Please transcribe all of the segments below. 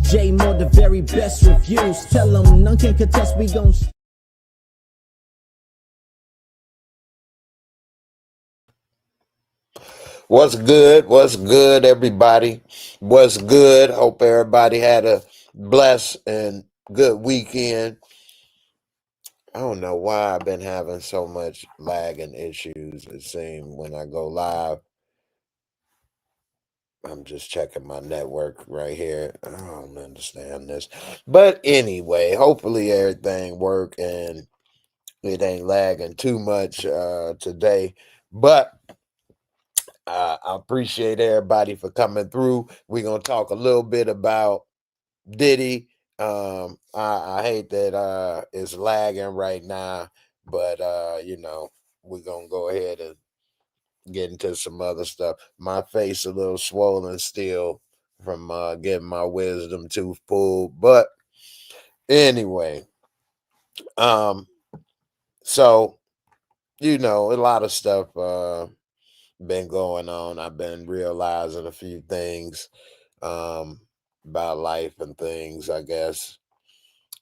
J Moore, the very best reviews. Tell them none can contest, we gon' What's good? What's good, everybody? What's good? Hope everybody had a blessed and good weekend. I don't know why I've been having so much lagging issues. It seems when I go live, I'm just checking my network right here. I don't understand this. But anyway, hopefully everything work and it ain't lagging too much today. But I appreciate everybody for coming through. We're gonna talk a little bit about Diddy. I hate that it's lagging right now, but we're gonna go ahead and get into some other stuff. My face a little swollen still from getting my wisdom tooth pulled. But anyway, so a lot of stuff been going on. I've been realizing a few things about life and things, I guess.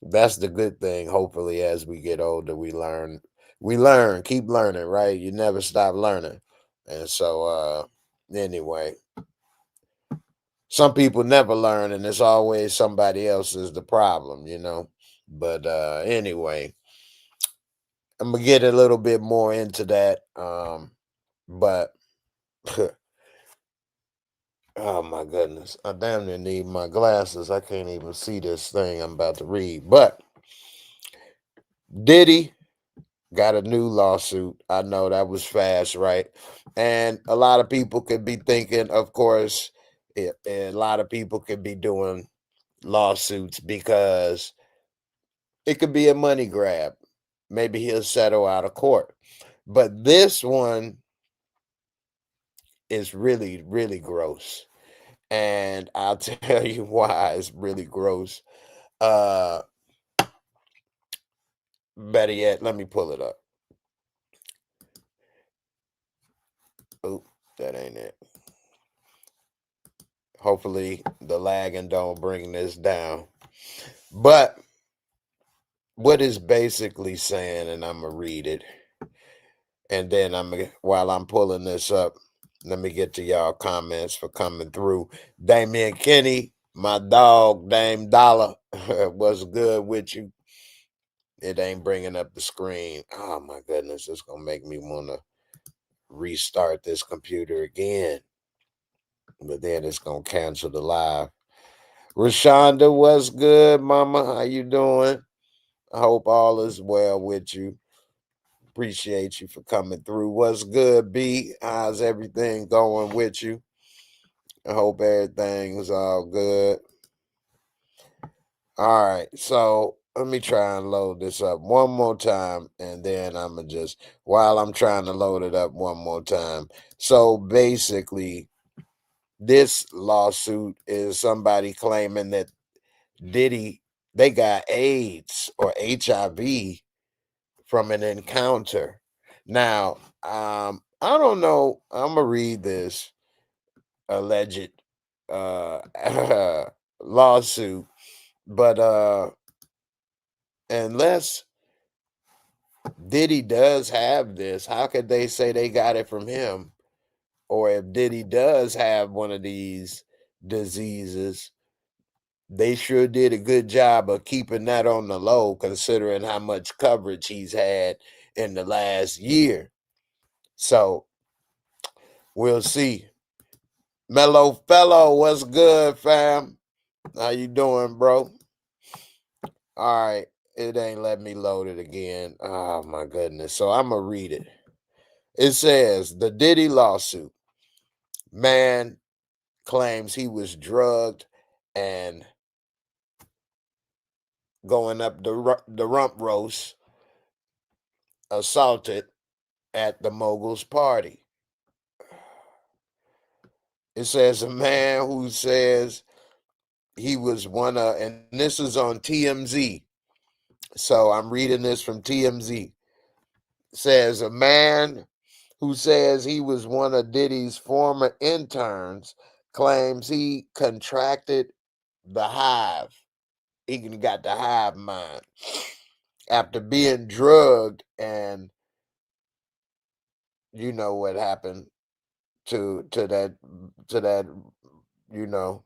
That's the good thing. Hopefully, as we get older, we learn. Keep learning, right? You never stop learning. And so, anyway, some people never learn, and it's always somebody else is the problem, But anyway, I'm gonna get a little bit more into that. But oh my goodness, I damn near need my glasses. I can't even see this thing I'm about to read. But Diddy got a new lawsuit. I know that was fast, right? And a lot of people could be thinking, of course, a lot of people could be doing lawsuits because it could be a money grab. Maybe he'll settle out of court. But this one is really, really gross. And I'll tell you why it's really gross. Uh Better yet, let me pull it up. Oh, that ain't it. Hopefully the lagging don't bring this down. But what it's basically saying, and I'm gonna read it, and then while I'm pulling this up, let me get to y'all comments for coming through. Damian Kenny, my dog, Dame Dollar, what's good with you? It ain't bringing up the screen. Oh my goodness, it's gonna make me want to restart this computer again, but then it's gonna cancel the live. Rashonda, what's good, mama? How you doing? I hope all is well with you. Appreciate you for coming through. What's good, B? How's everything going with you? I hope everything's all good. All right, so let me try and load this up one more time, and then while I'm trying to load it up one more time. So basically, this lawsuit is somebody claiming that Diddy, they got AIDS or HIV from an encounter. Now, I don't know. I'm gonna read this alleged lawsuit, but unless Diddy does have this, how could they say they got it from him? Or if Diddy does have one of these diseases, they sure did a good job of keeping that on the low, considering how much coverage he's had in the last year. So we'll see. Mellow Fellow, what's good, fam? How you doing, bro? All right, it ain't letting me load it again. Oh my goodness. So I'm gonna read it. It says the Diddy lawsuit. Man claims he was drugged and going up the rump roast, assaulted at the mogul's party. It says a man who says he was one of, and this is on TMZ. So I'm reading this from TMZ. Says a man who says he was one of Diddy's former interns claims he contracted the hive. He got the hive mind after being drugged, and you know what happened to that, you know,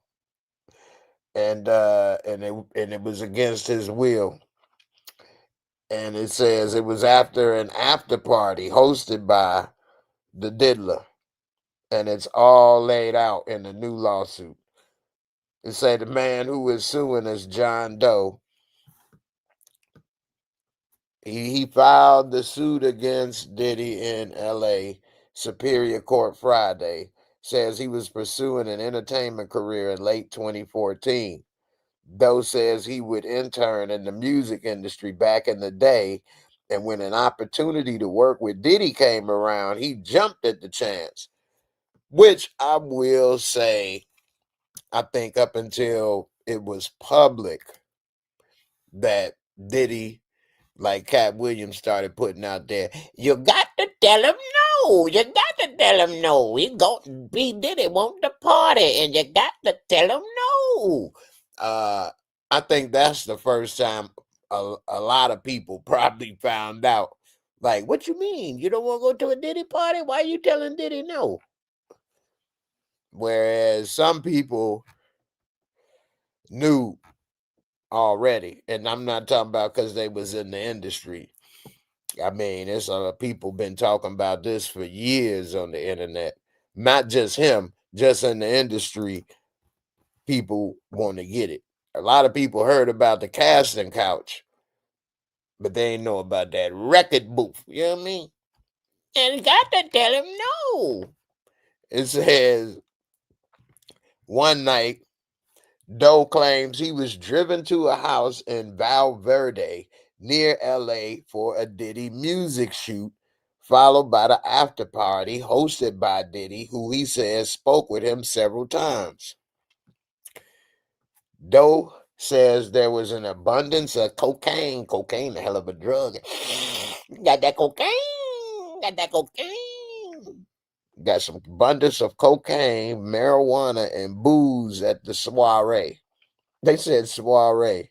and it was against his will. And it says it was after an after party hosted by the diddler, and it's all laid out in the new lawsuit. It say the man who is suing is John Doe. He filed the suit against Diddy in L.A. Superior Court Friday. Says he was pursuing an entertainment career in late 2014. Doe says he would intern in the music industry back in the day, and when an opportunity to work with Diddy came around, he jumped at the chance. Which I will say, I think up until it was public that Diddy, like Cat Williams, started putting out there, you got to tell him no. You got to tell him no. He Diddy want the party, and you got to tell him no. I think that's the first time a lot of people probably found out. Like, what you mean? You don't want to go to a Diddy party? Why are you telling Diddy no? Whereas some people knew already, and I'm not talking about because they was in the industry. I mean, it's people been talking about this for years on the internet. Not just him, just in the industry, people want to get it. A lot of people heard about the casting couch, but they ain't know about that record booth. You know what I mean? And got to tell him no. It says one night, Doe claims he was driven to a house in Valverde near LA for a Diddy music shoot, followed by the after party hosted by Diddy, who he says spoke with him several times. Doe says there was an abundance of cocaine. Cocaine, a hell of a drug. Got that cocaine. Got that cocaine. Got some abundance of cocaine, marijuana, and booze at the soiree. They said soiree.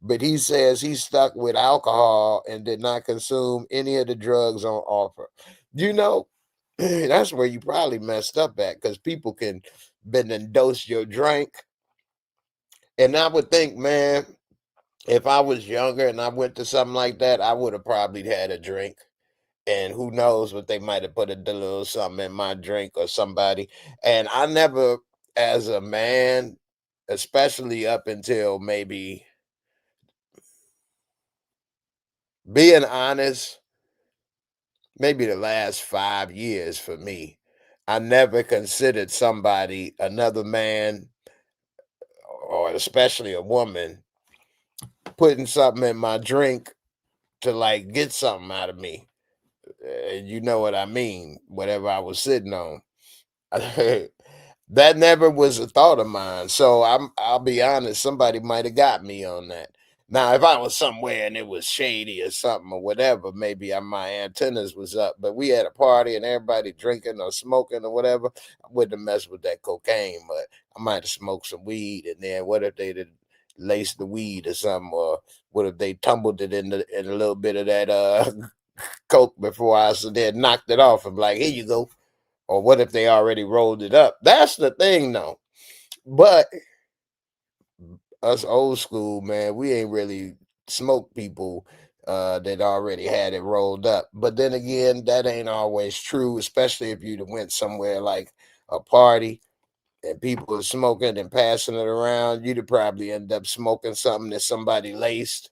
But he says he stuck with alcohol and did not consume any of the drugs on offer. You know, that's where you probably messed up at, because people can been and dose your drink. And I would think, man, if I was younger and I went to something like that, I would have probably had a drink. And who knows what they might have put a little something in my drink or somebody. And I never, as a man, especially up until maybe, being honest, maybe the last 5 years for me, I never considered somebody, another man, or especially a woman, putting something in my drink to like get something out of me. You know what I mean? Whatever I was sitting on. That never was a thought of mine. So I'll be honest, somebody might have got me on that. Now, if I was somewhere and it was shady or something or whatever, maybe my antennas was up. But we had a party and everybody drinking or smoking or whatever. I wouldn't have messed with that cocaine, but I might have smoked some weed. And then what if they'd laced the weed or something? Or what if they tumbled it in a little bit of that coke before I had knocked it off and like, here you go. Or what if they already rolled it up? That's the thing, though. But us old school, man, we ain't really smoke people that already had it rolled up. But then again, that ain't always true, especially if you went somewhere like a party and people are smoking and passing it around. You'd probably end up smoking something that somebody laced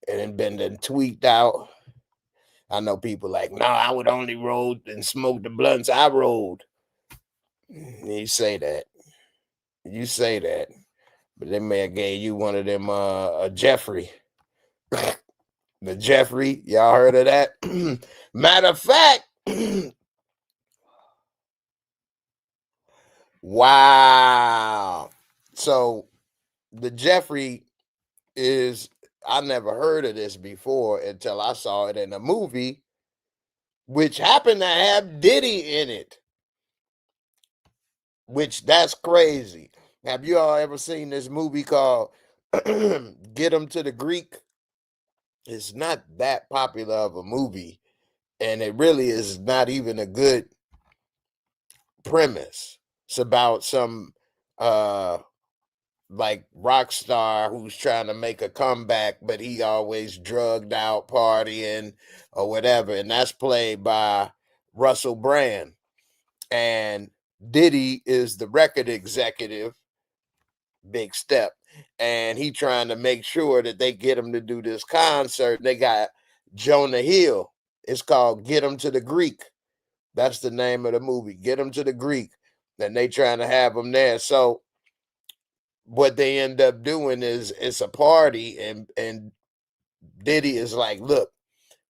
and been tweaked out. I know people like, no, I would only roll and smoke the blunts I rolled. You say that. You say that. But they may have gave you one of them a Jeffrey. The Jeffrey, y'all heard of that? Matter of fact, wow. So the Jeffrey is, I never heard of this before until I saw it in a movie, which happened to have Diddy in it. Which that's crazy. Have you all ever seen this movie called Get 'Em to the Greek? It's not that popular of a movie, and it really is not even a good premise. It's about some uh like rock star who's trying to make a comeback, but he always drugged out partying or whatever, and that's played by Russell Brand. And Diddy is the record executive, big step, and he trying to make sure that they get him to do this concert. They got Jonah Hill. It's called Get Him to the Greek. That's the name of the movie. Get Him to the Greek. And they trying to have him there. So what they end up doing is it's a party, and Diddy is like, look,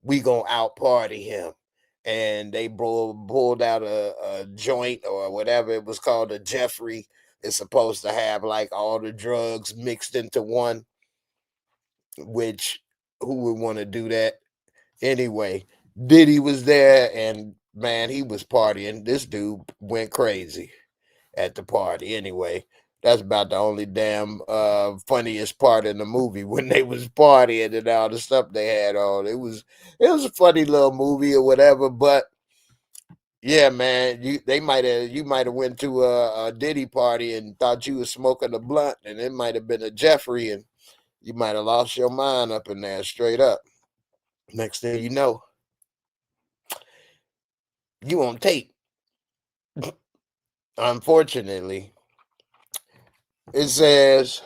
we gonna out party him. And they pulled out a joint or whatever it was called, a Jeffrey. It's supposed to have like all the drugs mixed into one, which who would want to do that anyway? Diddy was there, and man, he was partying. This dude went crazy at the party anyway. That's about the only damn funniest part in the movie when they was partying and all the stuff they had on. It was a funny little movie or whatever, but yeah, man, you might have went to a Diddy party and thought you was smoking a blunt, and it might have been a Jeffrey, and you might have lost your mind up in there straight up. Next thing you know, you on tape. Unfortunately, it says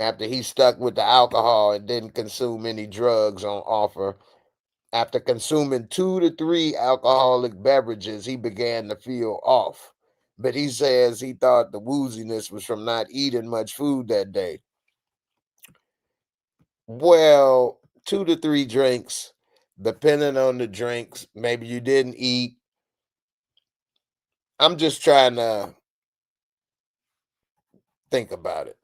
after he stuck with the alcohol and didn't consume any drugs on offer, after consuming 2 to 3 alcoholic beverages, he began to feel off. But he says he thought the wooziness was from not eating much food that day. Well, 2 to 3 drinks, depending on the drinks, maybe you didn't eat. I'm just trying to think about it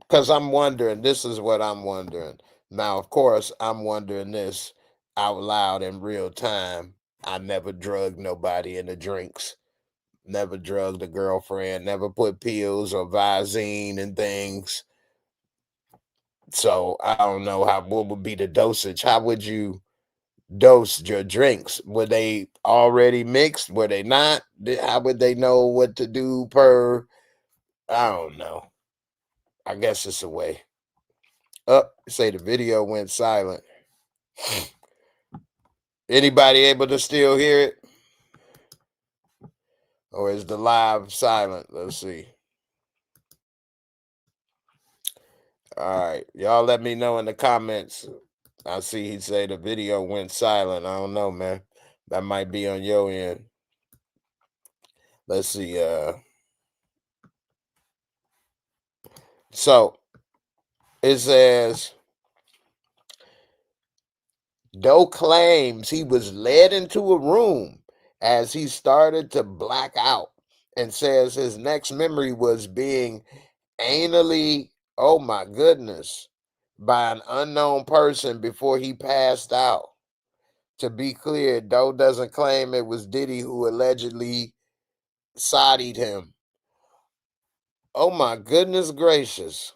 because I'm wondering. This is what I'm wondering. Now, of course, I'm wondering this out loud in real time. I never drugged nobody in the drinks, never drugged a girlfriend, never put pills or Visine and things. So I don't know what would be the dosage. How would you dose your drinks? Were they already mixed? Were they not? How would they know what to do per? I don't know. I guess it's a way. Say the video went silent. Anybody able to still hear it? Or is the live silent? Let's see. All right. Y'all let me know in the comments. I see he say the video went silent. I don't know, man. That might be on your end. Let's see. So it says Doe claims he was led into a room as he started to black out and says his next memory was being anally, oh my goodness, by an unknown person before he passed out. To be clear, Doe doesn't claim it was Diddy who allegedly sodied him. Oh my goodness gracious.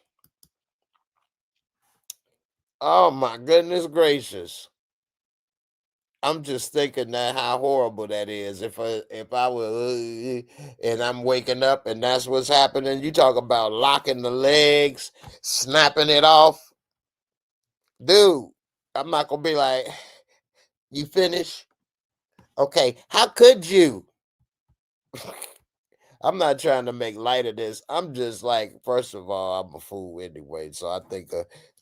Oh my goodness gracious. I'm just thinking that how horrible that is. If I were and I'm waking up and that's what's happening, you talk about locking the legs, snapping it off, dude. I'm not gonna be like, you finish? Okay, how could you? I'm not trying to make light of this. I'm just like, first of all, I'm a fool anyway, so I think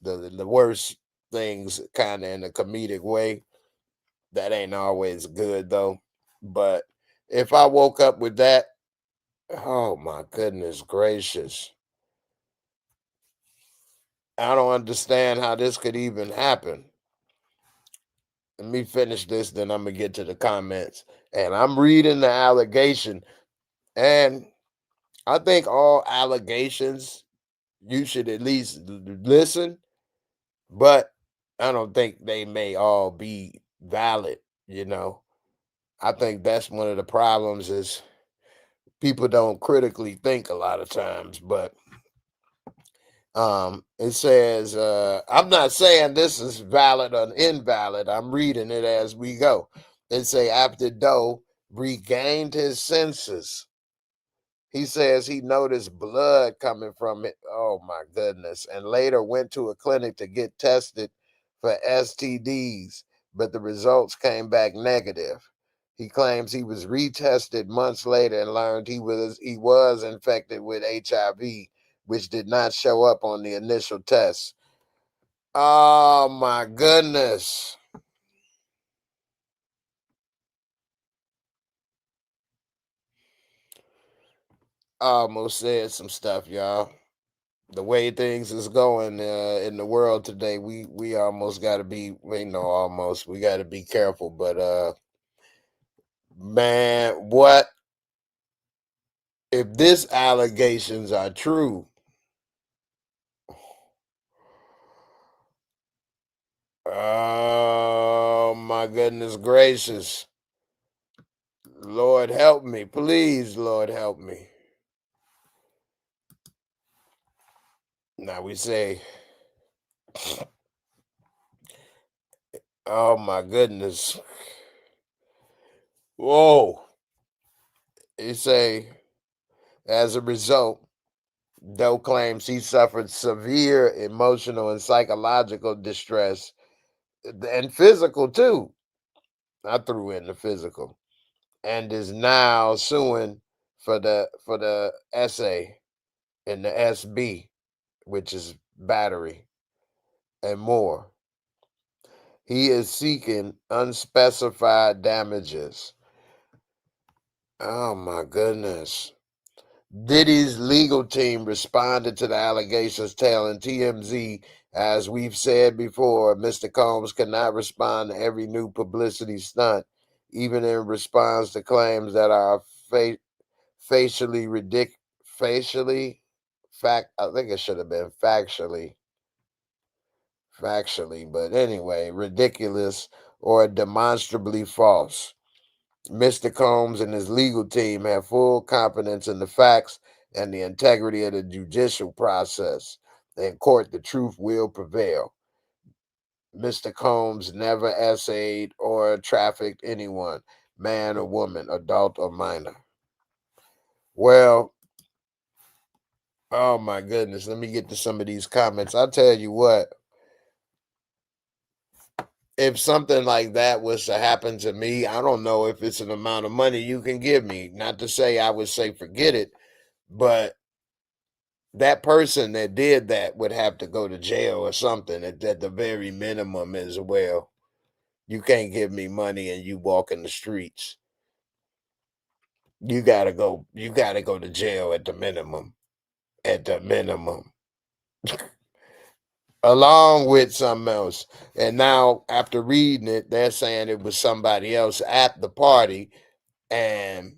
the worst things kind of in a comedic way. That ain't always good though. But if I woke up with that, oh my goodness gracious. I don't understand how this could even happen. Let me finish this, then I'm gonna get to the comments. And I'm reading the allegation. And I think all allegations you should at least listen, but I don't think they may all be valid, you know. I think that's one of the problems is people don't critically think a lot of times. But it says, I'm not saying this is valid or invalid. I'm reading it as we go. It say after Doe regained his senses, he says he noticed blood coming from it. Oh my goodness. And later went to a clinic to get tested for STDs, but the results came back negative. He claims he was retested months later and learned he was infected with HIV, which did not show up on the initial test. Oh my goodness. I almost said some stuff, y'all. The way things is going in the world today, we almost got to be, almost, we got to be careful. But man, what if this allegations are true? Oh my goodness gracious. Lord help me, please, Lord help me. Now we say, oh my goodness. Whoa. He say, as a result, Doe claims he suffered severe emotional and psychological distress and physical too. I threw in the physical, and is now suing for the essay in the SB, which is battery and more. He is seeking unspecified damages. Oh my goodness. Diddy's legal team responded to the allegations, telling TMZ, as we've said before, Mr. Combs cannot respond to every new publicity stunt, even in response to claims that are facially ridiculous. I think it should have been factually, but anyway, ridiculous or demonstrably false. Mr. Combs and his legal team have full confidence in the facts and the integrity of the judicial process. In court, the truth will prevail. Mr. Combs never essayed or trafficked anyone, man or woman, adult or minor. Well, oh my goodness, let me get to some of these comments. I'll tell you what, if something like that was to happen to me, I don't know if it's an amount of money you can give me. Not to say I would say forget it, but that person that did that would have to go to jail or something at the very minimum as well. You can't give me money and you walk in the streets. You gotta go to jail at the minimum. At the minimum. Along with something else. And now after reading it, they're saying it was somebody else at the party, and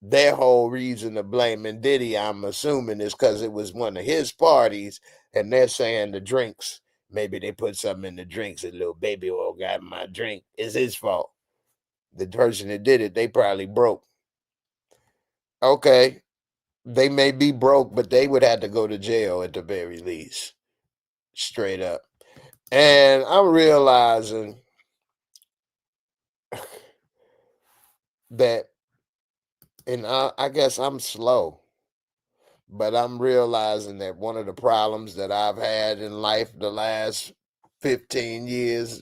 their whole reason of blaming Diddy, I'm assuming, is because it was one of his parties, and they're saying the drinks, maybe they put something in the drinks, a little baby oil got in my drink, is his fault. The person that did it, they probably broke. Okay, they may be broke, but they would have to go to jail at the very least. Straight up. And I'm realizing that, and I guess I'm slow, but I'm realizing that one of the problems that I've had in life the last 15 years,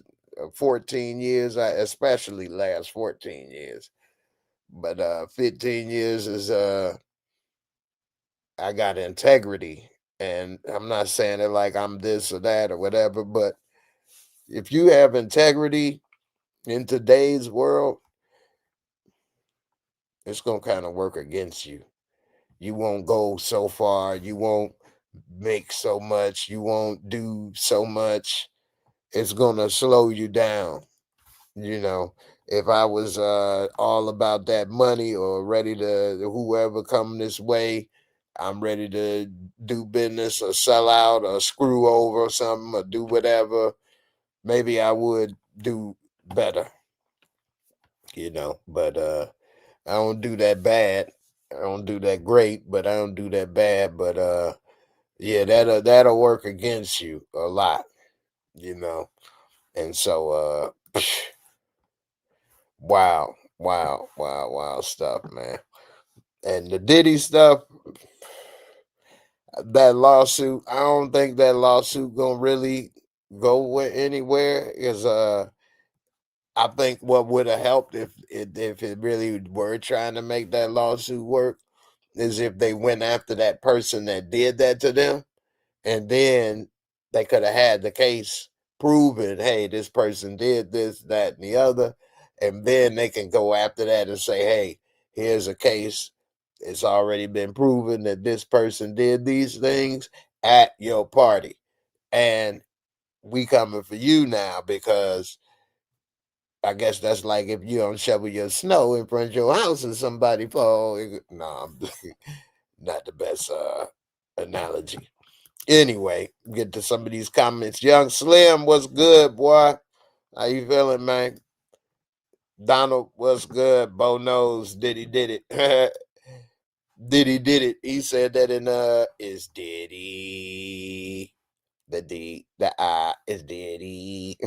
14 years, especially last 14 years, but 15 years is I got integrity. And I'm not saying it like I'm this or that or whatever, but if you have integrity in today's world, it's going to kind of work against you. You won't go so far. You won't make so much. You won't do so much. It's going to slow you down. If I was all about that money or ready to, whoever come this way, I'm ready to do business or sell out or screw over or something or do whatever, maybe I would do better. But I don't do that bad. I don't do that great, but I don't do that bad. But yeah, that'll work against you a lot, you know. And so wow stuff, man. And the Diddy stuff, that lawsuit, I don't think that lawsuit gonna really go anywhere. Because I think what would have helped if it really were trying to make that lawsuit work is if they went after that person that did that to them, and then they could have had the case proven, hey, this person did this, that, and the other, and then they can go after that and say, hey, here's a case. It's already been proven that this person did these things at your party, and we coming for you now because I guess that's like if you don't shovel your snow in front of your house and somebody fall. No, I'm not the best analogy. Anyway, get to some of these comments. Young Slim, what's good, boy? How you feeling, man? Donald, what's good? Bo knows. Diddy did it. Diddy did it. He said that in is Diddy. The D, the I is Diddy.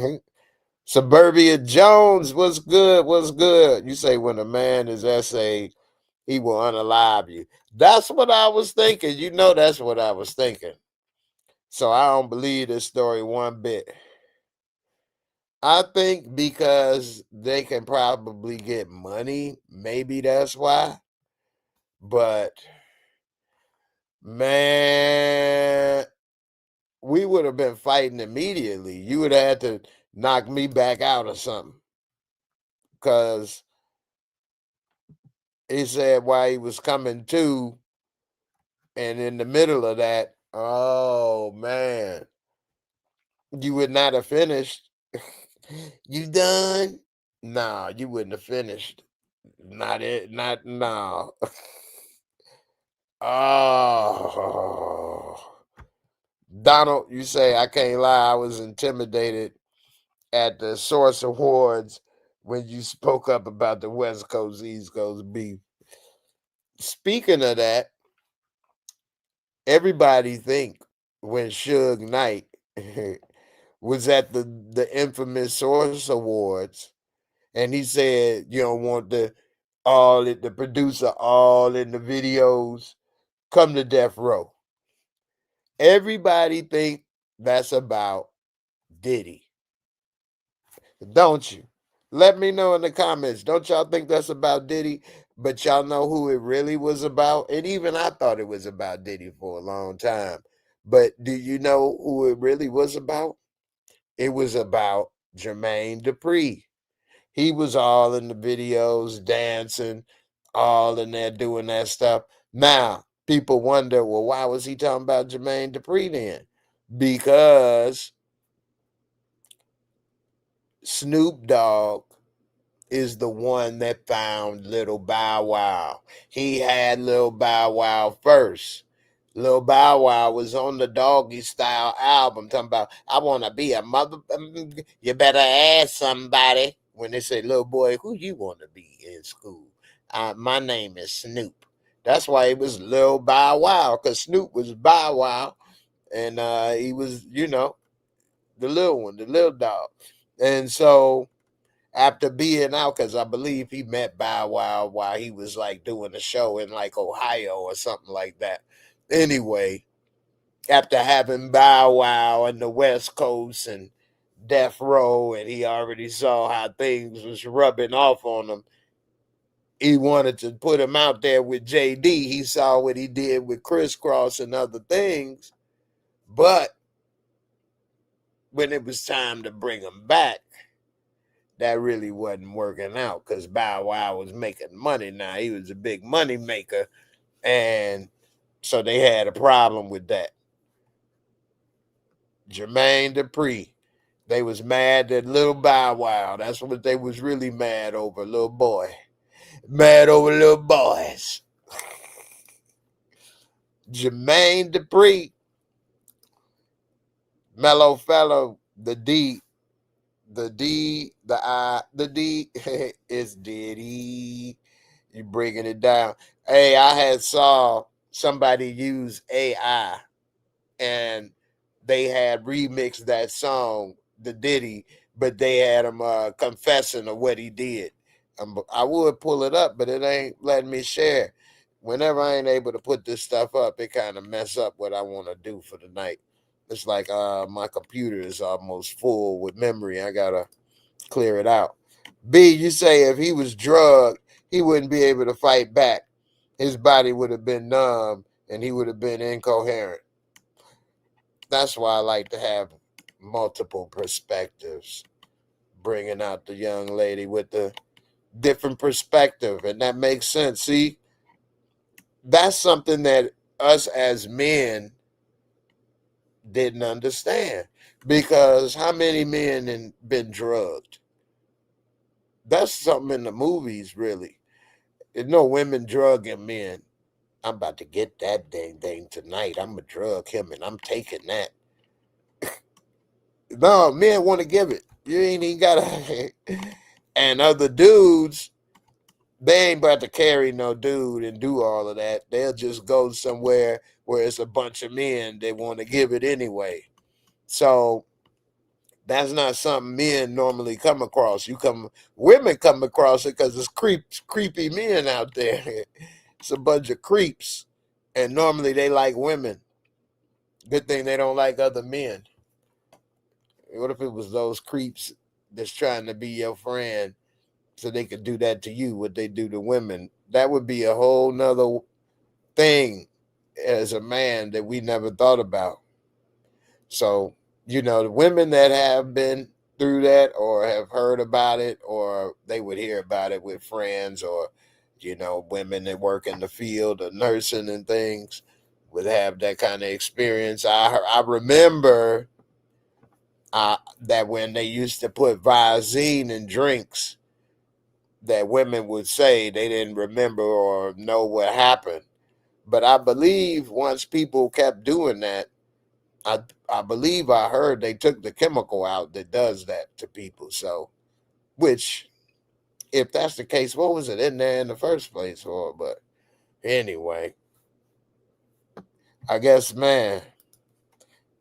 Suburbia Jones, what's good? What's good? You say when a man is essay, he will unalive you. That's what I was thinking. That's what I was thinking. So I don't believe this story one bit. I think because they can probably get money, maybe that's why. But man, we would have been fighting immediately. You would have had to knock me back out or something. Because he said why he was coming to, and in the middle of that, oh man, you would not have finished. You done? Nah, you wouldn't have finished. Not it. Not no. Oh, Donald, you say I can't lie. I was intimidated at the Source Awards when you spoke up about the West Coast East Coast beef. Speaking of that, everybody think when Suge Knight was at the infamous Source Awards, and he said you don't want the producer all in the videos, come to death row. Everybody think that's about Diddy, don't you? Let me know in the comments. Don't y'all think that's about Diddy? But y'all know who it really was about? And even I thought it was about Diddy for a long time. But do you know who it really was about? It was about Jermaine Dupri. He was all in the videos, dancing, all in there doing that stuff. Now, people wonder, well, why was he talking about Jermaine Dupri then? Because Snoop Dogg is the one that found Little Bow Wow. He had Little Bow Wow first. Little Bow Wow was on the Doggy Style album talking about, I want to be a mother. You better ask somebody. When they say, little boy, who you want to be in school? My name is Snoop. That's why it was Little Bow Wow, because Snoop was Bow Wow. And he was, the little one, the little dog. And so after being out, because I believe he met Bow Wow while he was like doing a show in like Ohio or something like that. Anyway, after having Bow Wow in the West Coast and Death Row, and he already saw how things was rubbing off on him, he wanted to put him out there with JD. He saw what he did with Crisscross and other things, but when it was time to bring him back, that really wasn't working out because Bow Wow was making money now. He was a big money maker. And so they had a problem with that. Jermaine Dupri, they was mad at Little Bow Wow. That's what they was really mad over, little boy. Mad over little boys. Jermaine Dupri, Mellow Fellow, the D, The D, the I, the D is Diddy. You bringing it down. Hey, I had saw somebody use AI and they had remixed that song, the Diddy, but they had him confessing of what he did. I would pull it up, but it ain't letting me share. Whenever I ain't able to put this stuff up, it kind of mess up what I want to do for the night. It's like my computer is almost full with memory. I gotta clear it out. B, you say if he was drugged, he wouldn't be able to fight back. His body would have been numb and he would have been incoherent. That's why I like to have multiple perspectives, bringing out the young lady with the different perspective. And that makes sense. See, that's something that us as men didn't understand, because how many men have been drugged? That's something in the movies, really. There's no women drugging men. I'm about to get that dang thing tonight. I'm going to drug him and I'm taking that. No, men want to give it. You ain't even got to. And other dudes, they ain't about to carry no dude and do all of that. They'll just go somewhere where it's a bunch of men. They want to give it anyway. So that's not something men normally come across. Women come across it because it's creepy men out there. It's a bunch of creeps, and normally they like women. Good thing they don't like other men. What if it was those creeps that's trying to be your friend so they could do that to you, what they do to women? That would be a whole nother thing as a man that we never thought about. So, the women that have been through that or have heard about it, or they would hear about it with friends, or, women that work in the field of nursing and things would have that kind of experience. I remember that when they used to put Visine in drinks, that women would say they didn't remember or know what happened. But I believe once people kept doing that, I believe I heard they took the chemical out that does that to people. So, which, if that's the case, what was it in there in the first place for? But anyway, I guess, man,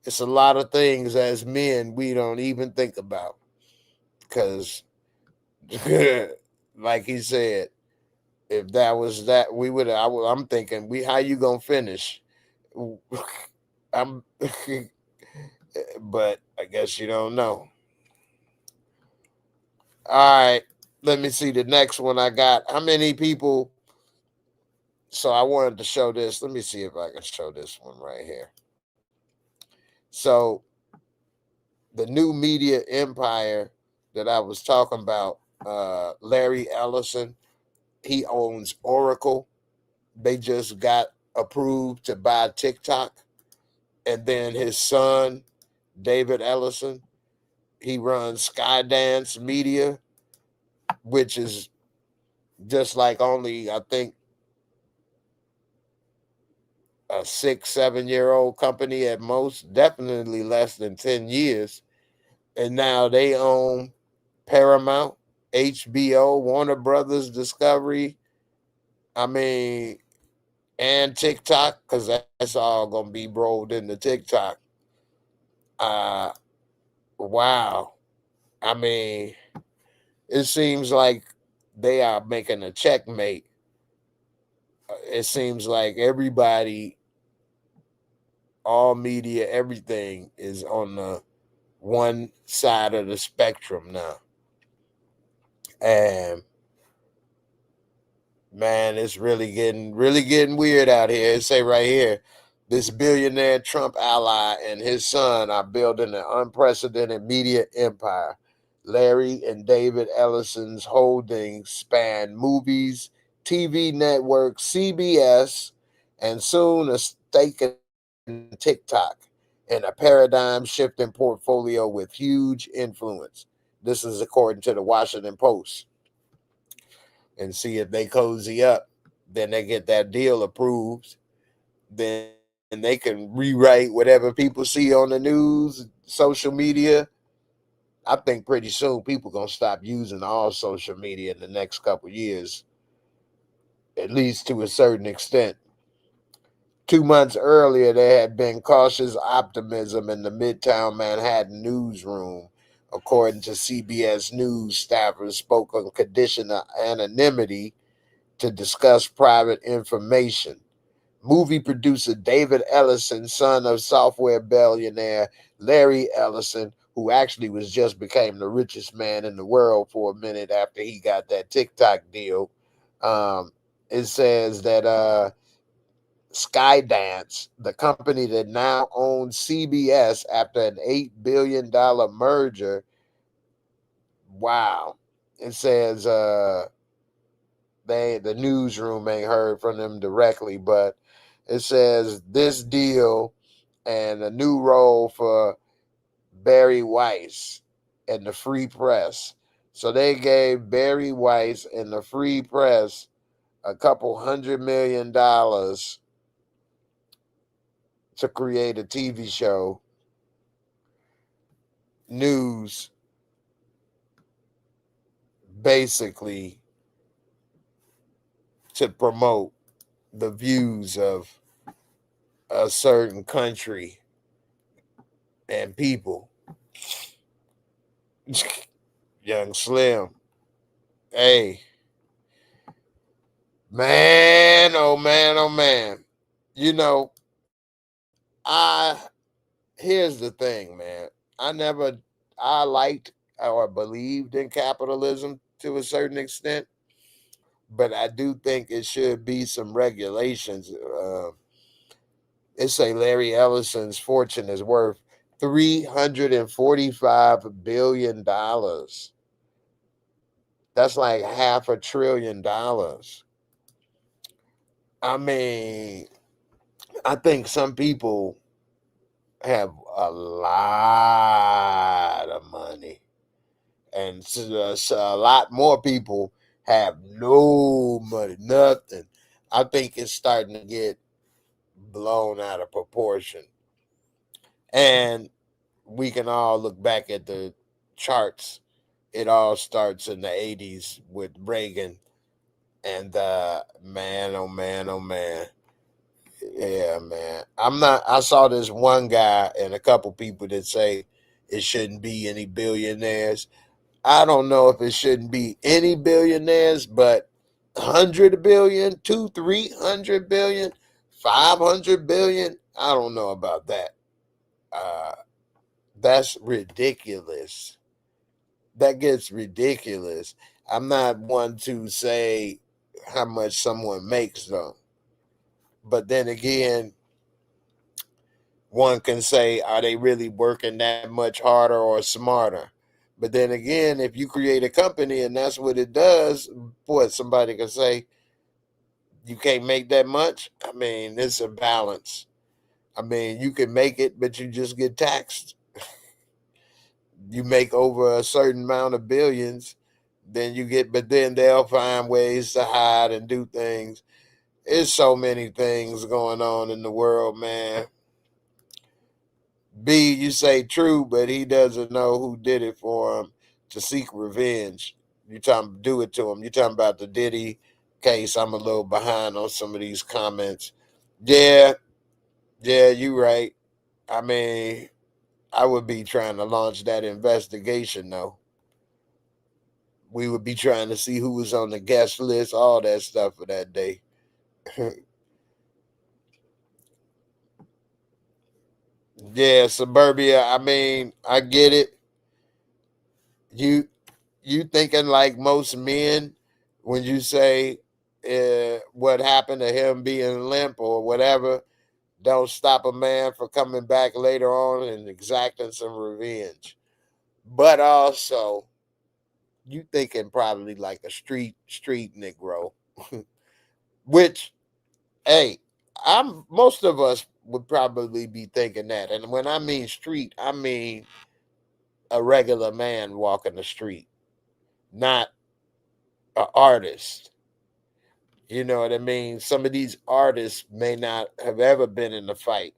it's a lot of things as men we don't even think about. Because, like he said, if that was that, we would. I'm thinking, how you gonna finish? I'm, but I guess you don't know. All right, let me see the next one I got. How many people? So I wanted to show this. Let me see if I can show this one right here. So the new media empire that I was talking about, Larry Ellison, he owns Oracle. They just got approved to buy TikTok. And then his son, David Ellison, he runs Skydance Media, which is just like only, I think, a 6-7 year old company at most, definitely less than 10 years. And now they own Paramount, HBO, Warner Brothers, Discovery. I mean, and TikTok, because that's all going to be rolled into TikTok. Wow. I mean, it seems like they are making a checkmate. It seems like everybody, all media, everything is on the one side of the spectrum now. And man, it's really getting weird out here. It say right here, this billionaire Trump ally and his son are building an unprecedented media empire. Larry and David Ellison's holdings span movies, TV network, CBS, and soon a stake in TikTok, and a paradigm shifting portfolio with huge influence. This is according to the Washington Post. And see if they cozy up, then they get that deal approved. Then they can rewrite whatever people see on the news, social media, I think pretty soon people gonna stop using all social media in the next couple years, at least to a certain extent. 2 months earlier, there had been cautious optimism in the Midtown Manhattan newsroom, according to CBS News staffers spoke on condition of anonymity to discuss private information. Movie producer David Ellison, son of software billionaire Larry Ellison, who actually was just became the richest man in the world for a minute after he got that TikTok deal. Um, it says that Skydance, the company that now owns CBS after an $8 billion merger. Wow. It says the newsroom ain't heard from them directly, but it says this deal and a new role for Barry Weiss and the Free Press. So they gave Barry Weiss and the Free Press a couple $100 million to create a TV show, news, basically to promote the views of a certain country and people. Young Slim. Hey, man, oh man, oh man. You know, I here's the thing, man. I never I liked or believed in capitalism to a certain extent, but I do think it should be some regulations. It say Larry Ellison's fortune is worth $345 billion. That's like $500 billion. I mean, I think some people have a lot of money, and a lot more people have no money, nothing. I think it's starting to get blown out of proportion. And we can all look back at the charts. It all starts in the 80s with Reagan. And man, oh man, oh man. Yeah, man. I saw this one guy and a couple people that say it shouldn't be any billionaires. I don't know if it shouldn't be any billionaires, but 100 billion, 300 billion, 500 billion. I don't know about that. Uh, that's ridiculous. That gets ridiculous. I'm not one to say how much someone makes though. But then again, one can say, are they really working that much harder or smarter? But then again, if you create a company and that's what it does, boy, somebody can say you can't make that much. I mean, it's a balance. I mean, you can make it, but you just get taxed. You make over a certain amount of billions, then you get, but then they'll find ways to hide and do things. There's so many things going on in the world, man. B, you say true, but he doesn't know who did it for him to seek revenge. You talking do it to him. You talking about the Diddy case. I'm a little behind on some of these comments. Yeah, yeah, you right. I mean, I would be trying to launch that investigation though. We would be trying to see who was on the guest list, all that stuff for that day. Yeah, suburbia. I mean, I get it. You you thinking like most men when you say what happened to him being limp or whatever don't stop a man from coming back later on and exacting some revenge. But also, you thinking probably like a street Negro, which hey, I'm most of us would probably be thinking that. And when I mean street, I mean a regular man walking the street, not an artist. You know what I mean? Some of these artists may not have ever been in a fight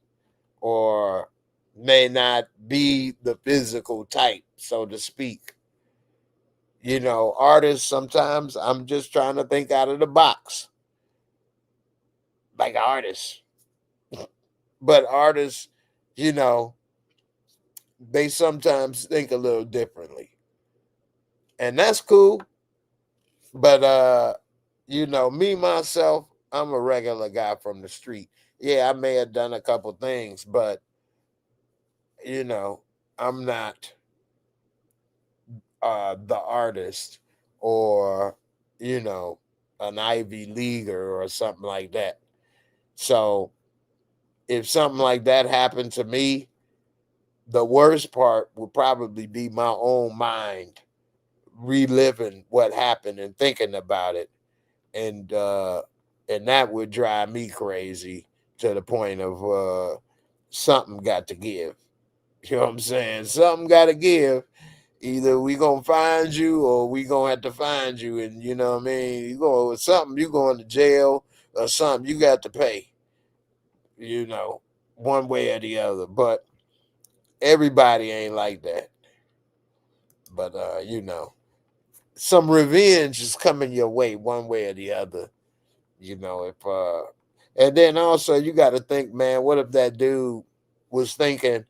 or may not be the physical type, so to speak. You know, artists, sometimes I'm just trying to think out of the box, like artists. But artists, you know, they sometimes think a little differently. And that's cool. But you know, me myself, I'm a regular guy from the street. Yeah, I may have done a couple things, but you know, I'm not the artist or, you know, an Ivy Leaguer or something like that. So if something like that happened to me, the worst part would probably be my own mind reliving what happened and thinking about it. And that would drive me crazy to the point of something got to give. You know what I'm saying? Something got to give. Either we gonna find you or we gonna have to find you, and you know what I mean. You go with something, you going to jail or something. You got to pay. You know, one way or the other. But everybody ain't like that. But you know, some revenge is coming your way, one way or the other. You know, if and then also you got to think, man, what if that dude was thinking,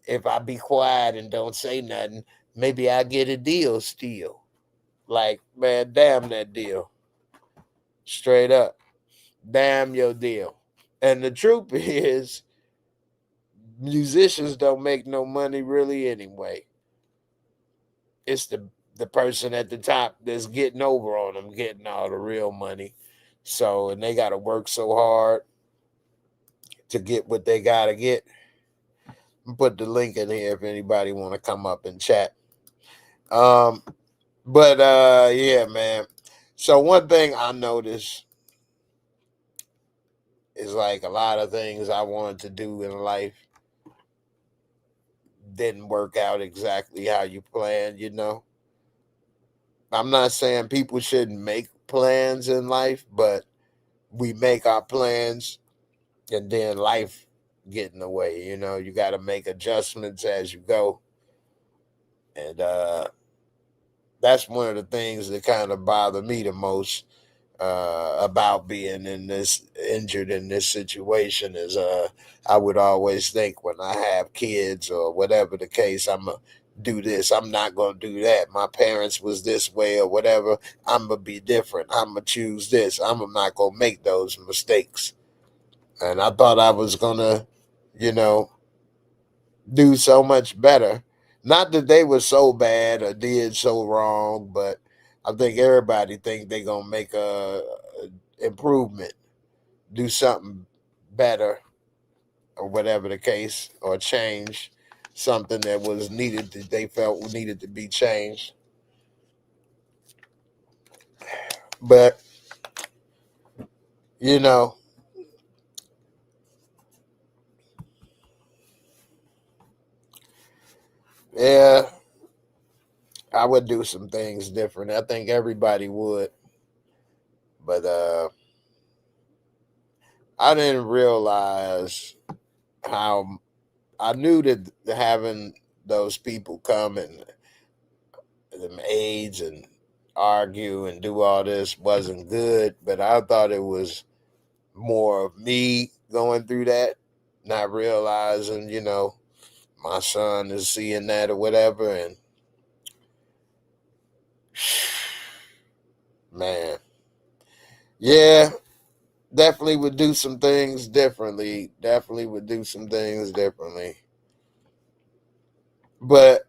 if I be quiet and don't say nothing, maybe I get a deal still. Like, man, damn that deal. Straight up. Damn your deal. And the truth is, musicians don't make no money really anyway. It's the person at the top that's getting over on them, getting all the real money. So, and they got to work so hard to get what they got to get. Put the link in here if anybody want to come up and chat. Um, but yeah, man. So one thing I noticed is like a lot of things I wanted to do in life didn't work out exactly how you planned, you know. I'm not saying people shouldn't make plans in life, but we make our plans and then life get in the way, you know. You got to make adjustments as you go. And that's one of the things that kind of bother me the most about being in this injured in this situation is I would always think when I have kids or whatever the case, I'm gonna do this, I'm not gonna do that. My parents was this way or whatever. I'm gonna be different. I'm gonna choose this. I'm not gonna make those mistakes. And I thought I was gonna, you know, do so much better. Not that they were so bad or did so wrong, but I think everybody think they gonna make a improvement, do something better, or whatever the case, or change something that was needed that they felt needed to be changed. But you know, yeah, I would do some things different. I think everybody would, but I didn't realize how I knew that having those people come and them aides and argue and do all this wasn't good, but I thought it was more of me going through that, not realizing, you know, my son is seeing that or whatever. And man, yeah, definitely would do some things differently. Definitely would do some things differently. But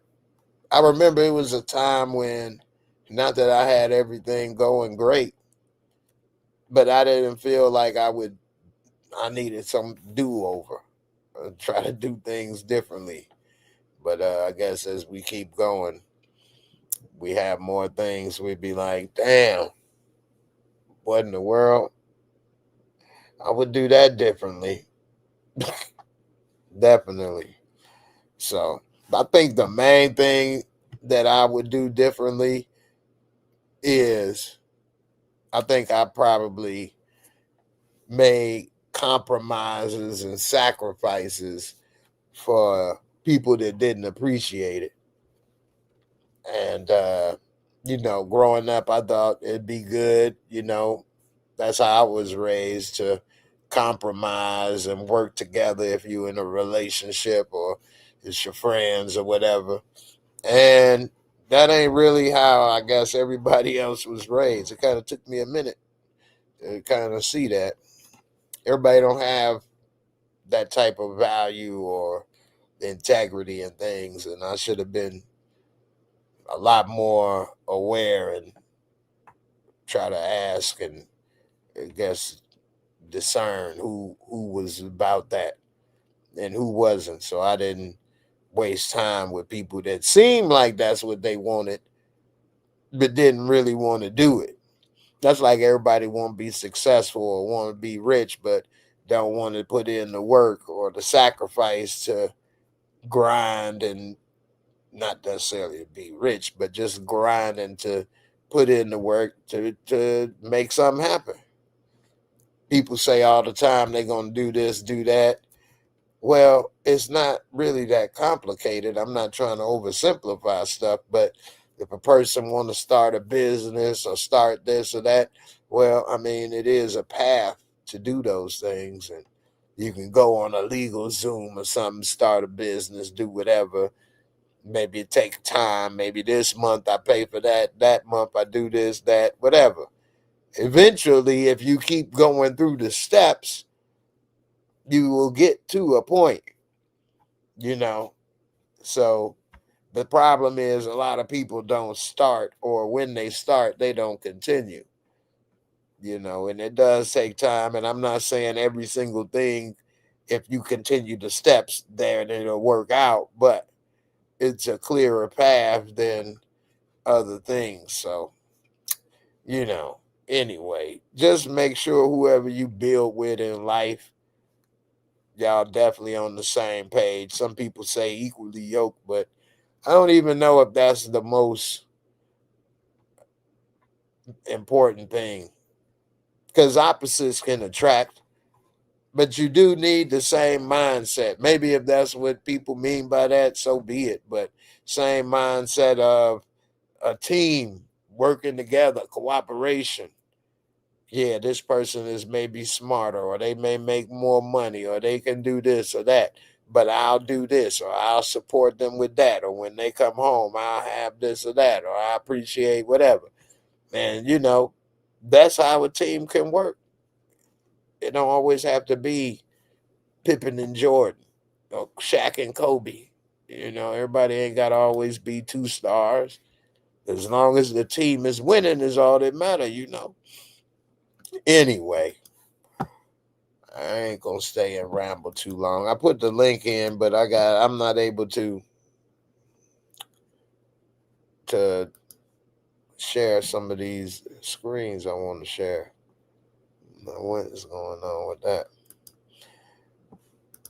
I remember it was a time when, not that I had everything going great, but I didn't feel like I needed some do over, try to do things differently. But I guess as we keep going, we have more things. We'd be like, damn, what in the world? I would do that differently. Definitely. So I think the main thing that I would do differently is I think I probably made compromises and sacrifices for people that didn't appreciate it. And, growing up, I thought it'd be good. That's how I was raised, to compromise and work together if you're in a relationship or it's your friends or whatever. And that ain't really how I guess everybody else was raised. It kind of took me a minute to kind of see that. Everybody don't have that type of value or integrity and things. And I should have been a lot more aware and try to ask and, I guess, discern who was about that and who wasn't. So I didn't waste time with people that seemed like that's what they wanted, but didn't really want to do it. That's like everybody want to be successful or want to be rich, but don't want to put in the work or the sacrifice to grind and not necessarily to be rich, but just grind and to put in the work to make something happen. People say all the time they're going to do this, do that. Well, it's not really that complicated. I'm not trying to oversimplify stuff, but if a person want to start a business or start this or that, well, I mean, it is a path to do those things. And you can go on a legal Zoom or something, start a business, do whatever. Maybe it takes time. Maybe this month I pay for that month I do this, that, whatever. Eventually, if you keep going through the steps, you will get to a point, you know. So the problem is a lot of people don't start, or when they start, they don't continue, and it does take time. And I'm not saying every single thing, if you continue the steps there, then it'll work out, but it's a clearer path than other things. So, you know, anyway, just make sure whoever you build with in life, y'all definitely on the same page. Some people say equally yoked, but I don't even know if that's the most important thing, because opposites can attract, but you do need the same mindset. Maybe if that's what people mean by that, so be it. But same mindset of a team working together, cooperation. Yeah, this person is maybe smarter, or they may make more money, or they can do this or that, but I'll do this, or I'll support them with that, or when they come home, I'll have this or that, or I appreciate whatever. And, that's how a team can work. It don't always have to be Pippen and Jordan or Shaq and Kobe. Everybody ain't got to always be two stars. As long as the team is winning is all that matter. Anyway, I ain't gonna stay and ramble too long. I put the link in, but I'm not able to share some of these screens I want to share. What is going on with that?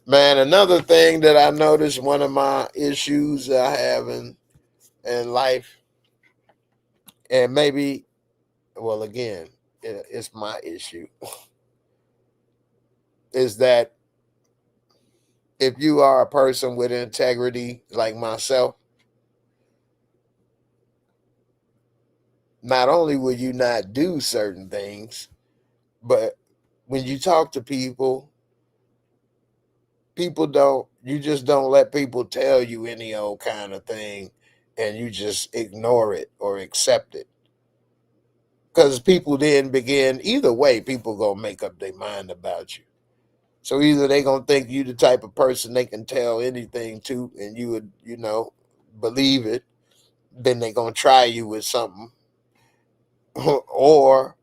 Man, another thing that I noticed, one of my issues I have in life, and maybe, well, again, it's my issue, is that if you are a person with integrity like myself, not only will you not do certain things, but when you talk to people, you just don't let people tell you any old kind of thing, and you just ignore it or accept it. Because people then begin, either way, people gonna make up their mind about you. So either they gonna think you the type of person they can tell anything to, and you would, believe it. Then they gonna try you with something, or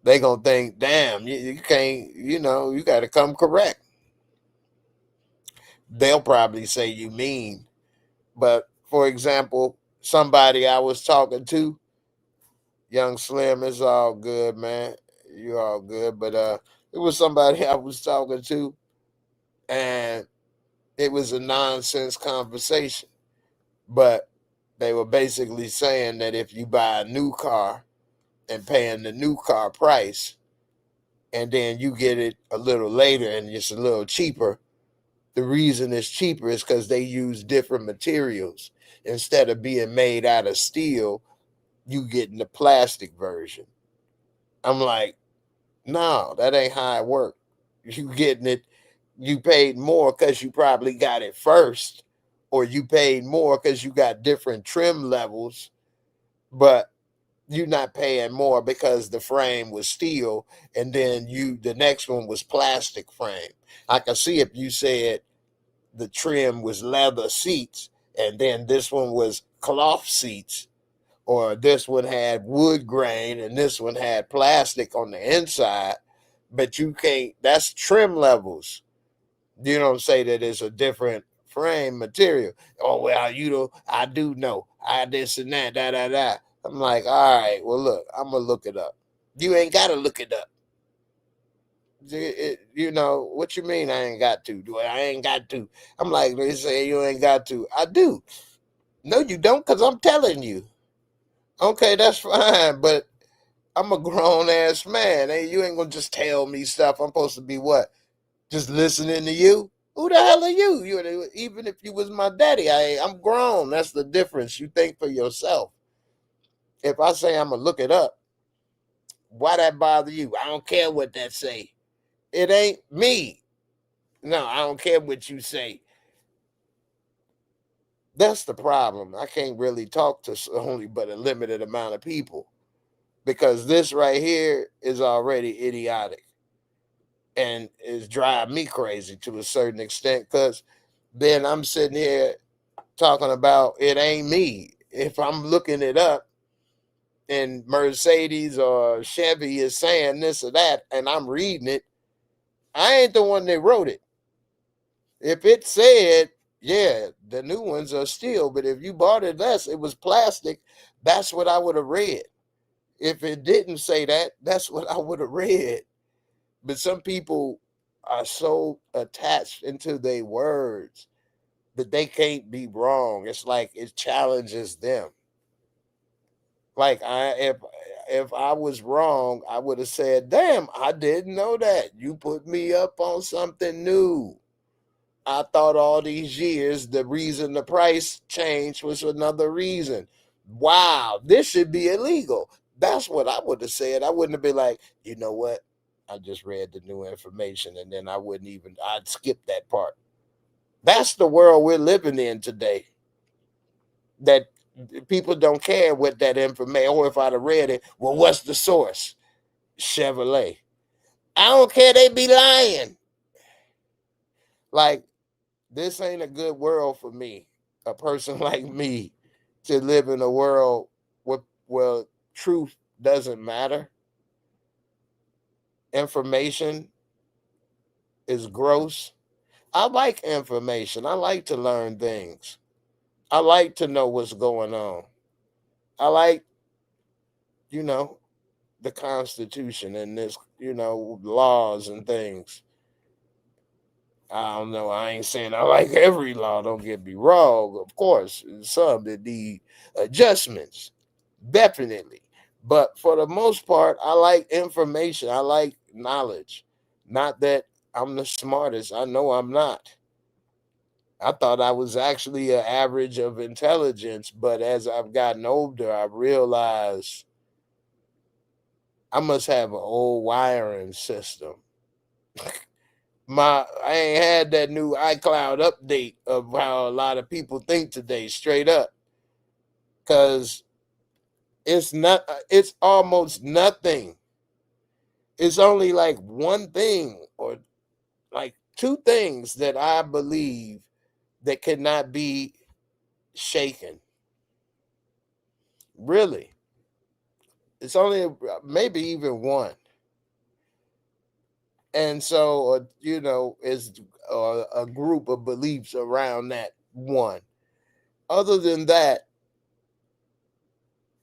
they gonna think, damn, you can't, you got to come correct. They'll probably say you mean. But for example, somebody I was talking to, Young Slim, it's all good, man. You all good. But it was somebody I was talking to, and it was a nonsense conversation. But they were basically saying that if you buy a new car and paying the new car price, and then you get it a little later and it's a little cheaper, The reason it's cheaper is because they use different materials. Instead of being made out of steel, you getting the plastic version. I'm like, no, that ain't how it works. You getting it, you paid more because you probably got it first, or you paid more because you got different trim levels, but you're not paying more because the frame was steel and then the next one was plastic frame. I can see if you said the trim was leather seats and then this one was cloth seats, or this one had wood grain and this one had plastic on the inside, but you can't, that's trim levels. You don't say that it's a different frame material. Oh, well, I do know. I this and that, da, da, da. I'm like, all right, well, look, I'm going to look it up. You ain't got to look it up. What you mean I ain't got to? I ain't got to. I'm like, they say you ain't got to. I do. No, you don't, because I'm telling you. Okay, that's fine, but I'm a grown ass man. Hey, you ain't gonna just tell me stuff. I'm supposed to be what? Just listening to you? Who the hell are you? Even if you was my daddy, I'm grown. That's the difference. You think for yourself. If I say I'm gonna look it up, why that bother you? I don't care what that say. It ain't me. No, I don't care what you say. That's the problem. I can't really talk to only but a limited amount of people, because this right here is already idiotic and is driving me crazy to a certain extent, because then I'm sitting here talking about it ain't me. If I'm looking it up and Mercedes or Chevy is saying this or that and I'm reading it, I ain't the one that wrote it. If it said, yeah, the new ones are steel, but if you bought it less, it was plastic, that's what I would have read. If it didn't say that, that's what I would have read. But some people are so attached into their words that they can't be wrong. It's like it challenges them. Like if I was wrong, I would have said, "Damn, I didn't know that. You put me up on something new. I thought all these years the reason the price changed was another reason. Wow, this should be illegal." That's what I would have said. I wouldn't have been like, you know what? I just read the new information, and then I'd skip that part. That's the world we're living in today. That people don't care what that information, or if I'd have read it, well, what's the source? Chevrolet. I don't care, they be lying. Like, this ain't a good world for me, a person like me, to live in a world where truth doesn't matter. Information is gross. I like information. I like to learn things. I like to know what's going on. I like, you know, the Constitution and this, laws and things. I don't know. I ain't saying I like every law. Don't get me wrong. Of course, some that need adjustments, definitely. But for the most part, I like information. I like knowledge. Not that I'm the smartest. I know I'm not. I thought I was actually an average of intelligence, but as I've gotten older, I realized I must have an old wiring system. I ain't had that new iCloud update of how a lot of people think today, straight up. Cause it's almost nothing. It's only like one thing or like two things that I believe that cannot be shaken. Really. It's only maybe even one. And so, is a group of beliefs around that one. Other than that,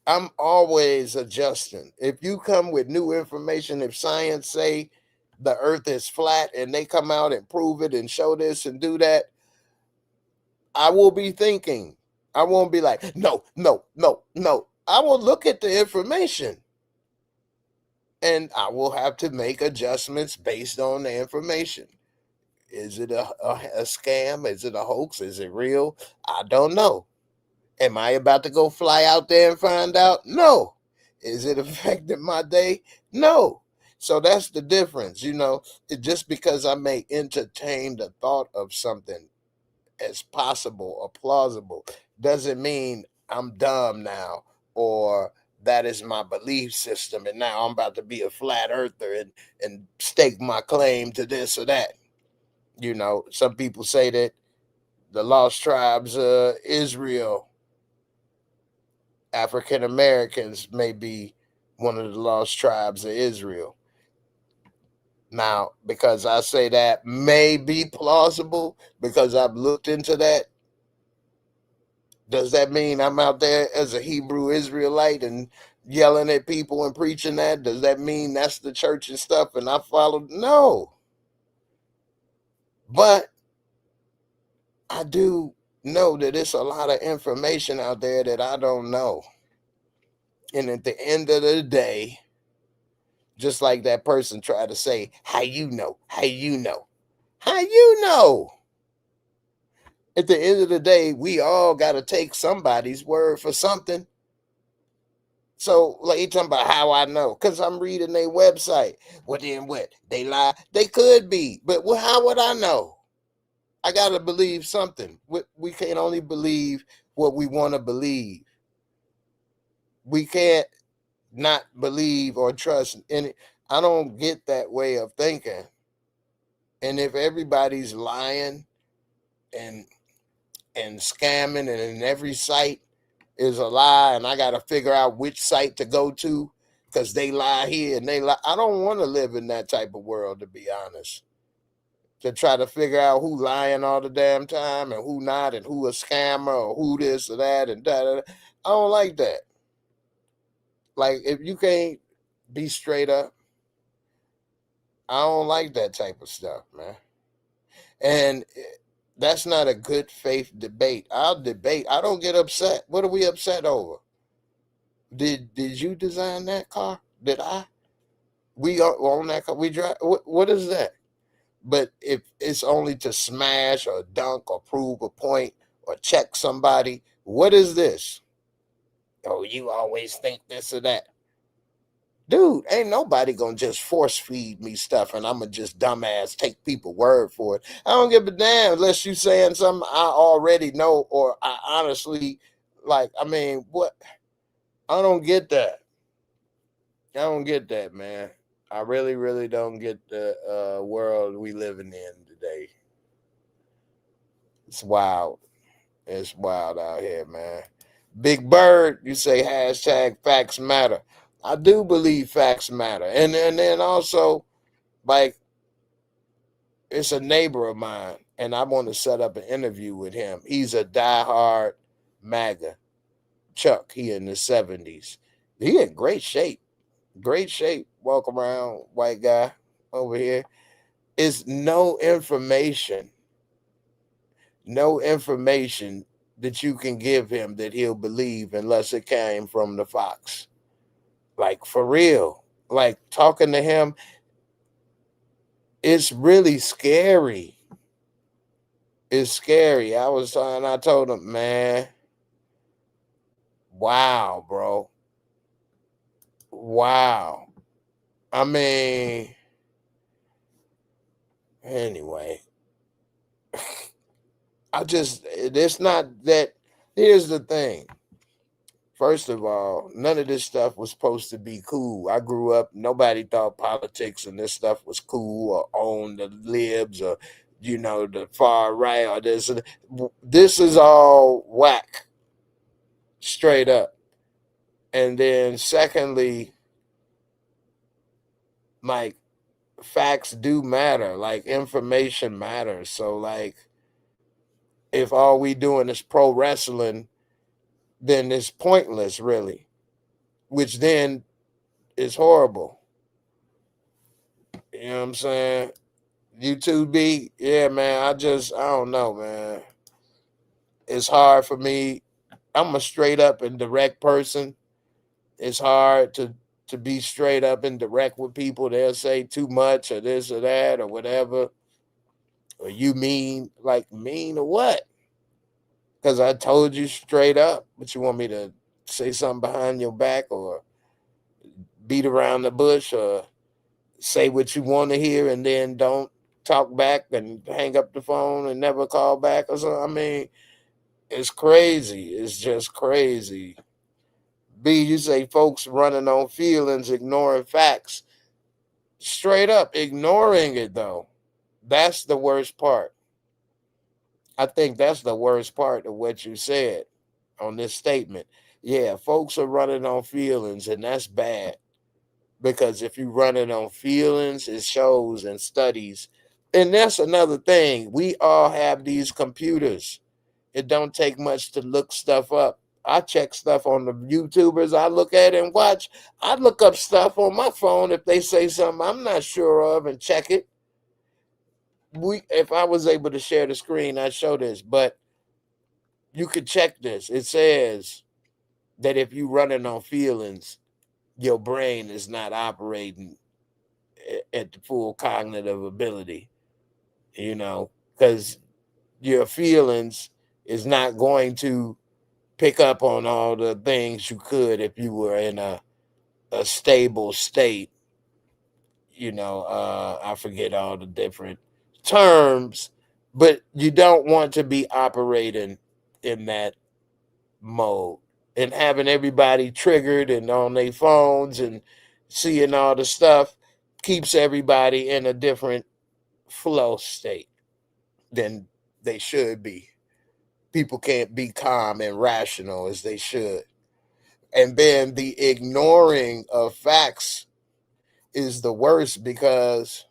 I'm always adjusting. If you come with new information, if science say the earth is flat and they come out and prove it and show this and do that, I will be thinking. I won't be like, no, no, no, no. I will look at the information and I will have to make adjustments based on the information. Is it a scam? Is it a hoax? Is it real? I don't know. Am I about to go fly out there and find out? No. Is it affecting my day? No. So that's the difference, just because I may entertain the thought of something as possible or plausible doesn't mean I'm dumb now, or that is my belief system and now I'm about to be a flat earther and stake my claim to this or that. Some people say that the lost tribes of Israel, African Americans, may be one of the lost tribes of Israel. Now, because I say that may be plausible because I've looked into that, does that mean I'm out there as a Hebrew Israelite and yelling at people and preaching that? Does that mean that's the church and stuff and I followed? No. But I do know that it's a lot of information out there that I don't know. And at the end of the day, just like that person tried to say, how you know? How you know? How you know? At the end of the day, we all got to take somebody's word for something. So, like, you talking about how I know? Because I'm reading their website. Well, then what? They lie? They could be. But how would I know? I got to believe something. We can't only believe what we want to believe. We can't not believe or trust any. I don't get that way of thinking. And if everybody's lying and scamming and in every site is a lie and I got to figure out which site to go to because they lie here and they lie. I don't want to live in that type of world, to be honest. To try to figure out who lying all the damn time and who not and who a scammer or who this or that and da. I don't like that. Like, if you can't be straight up, I don't like that type of stuff, man. And that's not a good faith debate. I'll debate. I don't get upset. What are we upset over? Did you design that car? Did I? We are on that car. We drive. What is that? But if it's only to smash or dunk or prove a point or check somebody, what is this? Oh, you always think this or that. Dude, ain't nobody gonna just force feed me stuff and I'ma just dumbass take people word for it. I don't give a damn unless you saying something I already know or I honestly what? I don't get that. I don't get that, man. I really, really don't get the world we living in today. It's wild. It's wild out here, man. Big Bird, you say hashtag facts matter. I do believe facts matter. And then also, like, it's a neighbor of mine, and I want to set up an interview with him. He's a diehard MAGA. Chuck, he in the 70s. He in great shape. Great shape. Walk around, white guy over here. Is no information that you can give him that he'll believe unless it came from the Fox. Like, for real. Like, talking to him, it's really scary. It's scary. I told him, man, wow, bro. Wow. I mean, anyway, it's not that. Here's the thing. First of all, none of this stuff was supposed to be cool. I grew up, nobody thought politics and this stuff was cool or own the libs or, the far right or this. This is all whack, straight up. And then secondly, like, facts do matter, like information matters. So, like, if all we doing is pro wrestling, then it's pointless, really, which then is horrible. You know what I'm saying? U2B, yeah, man. I don't know, man. It's hard for me. I'm a straight up and direct person. It's hard to be straight up and direct with people. They'll say too much or this or that or whatever. Or you mean, like, mean or what? Because I told you straight up, but you want me to say something behind your back or beat around the bush or say what you want to hear and then don't talk back and hang up the phone and never call back or something? I mean, it's crazy. It's just crazy. B, you say folks running on feelings, ignoring facts. Straight up ignoring it, though. That's the worst part. I think that's the worst part of what you said on this statement. Yeah, folks are running on feelings, and that's bad. Because if you run it on feelings, it shows in studies. And that's another thing. We all have these computers. It don't take much to look stuff up. I check stuff on the YouTubers I look at and watch. I look up stuff on my phone if they say something I'm not sure of and check it. If I was able to share the screen, I'd show this, but you could check this. It says that if you running on feelings, your brain is not operating at the full cognitive ability, because your feelings is not going to pick up on all the things you could if you were in a stable state. I forget all the different terms, but you don't want to be operating in that mode and having everybody triggered and on their phones and seeing all the stuff keeps everybody in a different flow state than they should be. People can't be calm and rational as they should. And then the ignoring of facts is the worst, because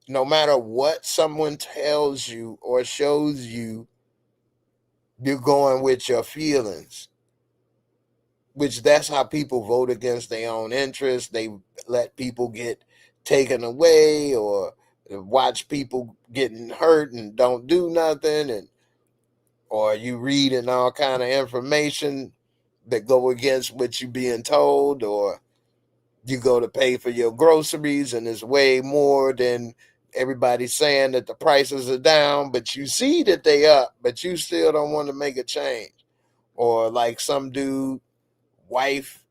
no matter what someone tells you or shows you, you're going with your feelings, which that's how people vote against their own interests. They let people get taken away or watch people getting hurt and don't do nothing, and or you reading all kind of information that go against what you being told, or you go to pay for your groceries and it's way more than everybody's saying that the prices are down, but you see that they up, but you still don't want to make a change. Or like some dude, wife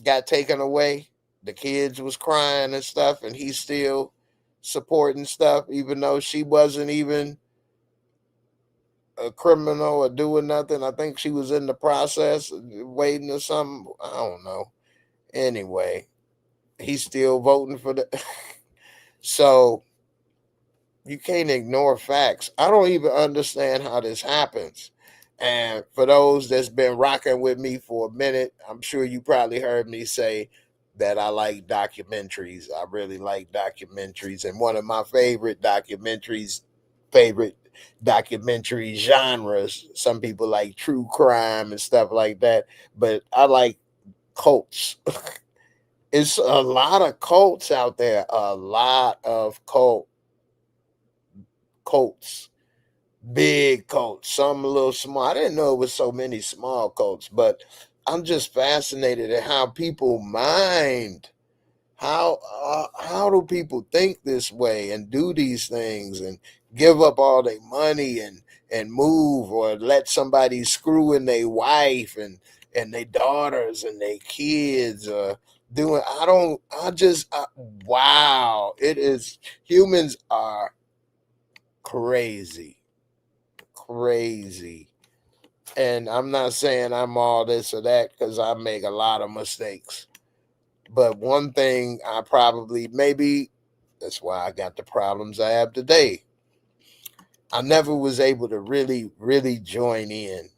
got taken away, the kids was crying and stuff, and he's still supporting stuff, even though she wasn't even a criminal or doing nothing. I think she was in the process waiting or something. I don't know. Anyway, he's still voting for the. So you can't ignore facts. I don't even understand how this happens. And for those that's been rocking with me for a minute, I'm sure you probably heard me say that I like documentaries. I really like documentaries. And one of my favorite documentary genres, some people like true crime and stuff like that, but I like cults. It's a lot of cults out there, a lot of cults, big cults, some a little small. I didn't know it was so many small cults, but I'm just fascinated at how people mind. How do people think this way and do these things and give up all their money and move, or let somebody screw in their wife and their daughters and their kids, or doing I don't I just wow, it is, humans are crazy, crazy. And I'm not saying I'm all this or that, because I make a lot of mistakes. But one thing I probably, maybe that's why I got the problems I have today. I never was able to really, really join in,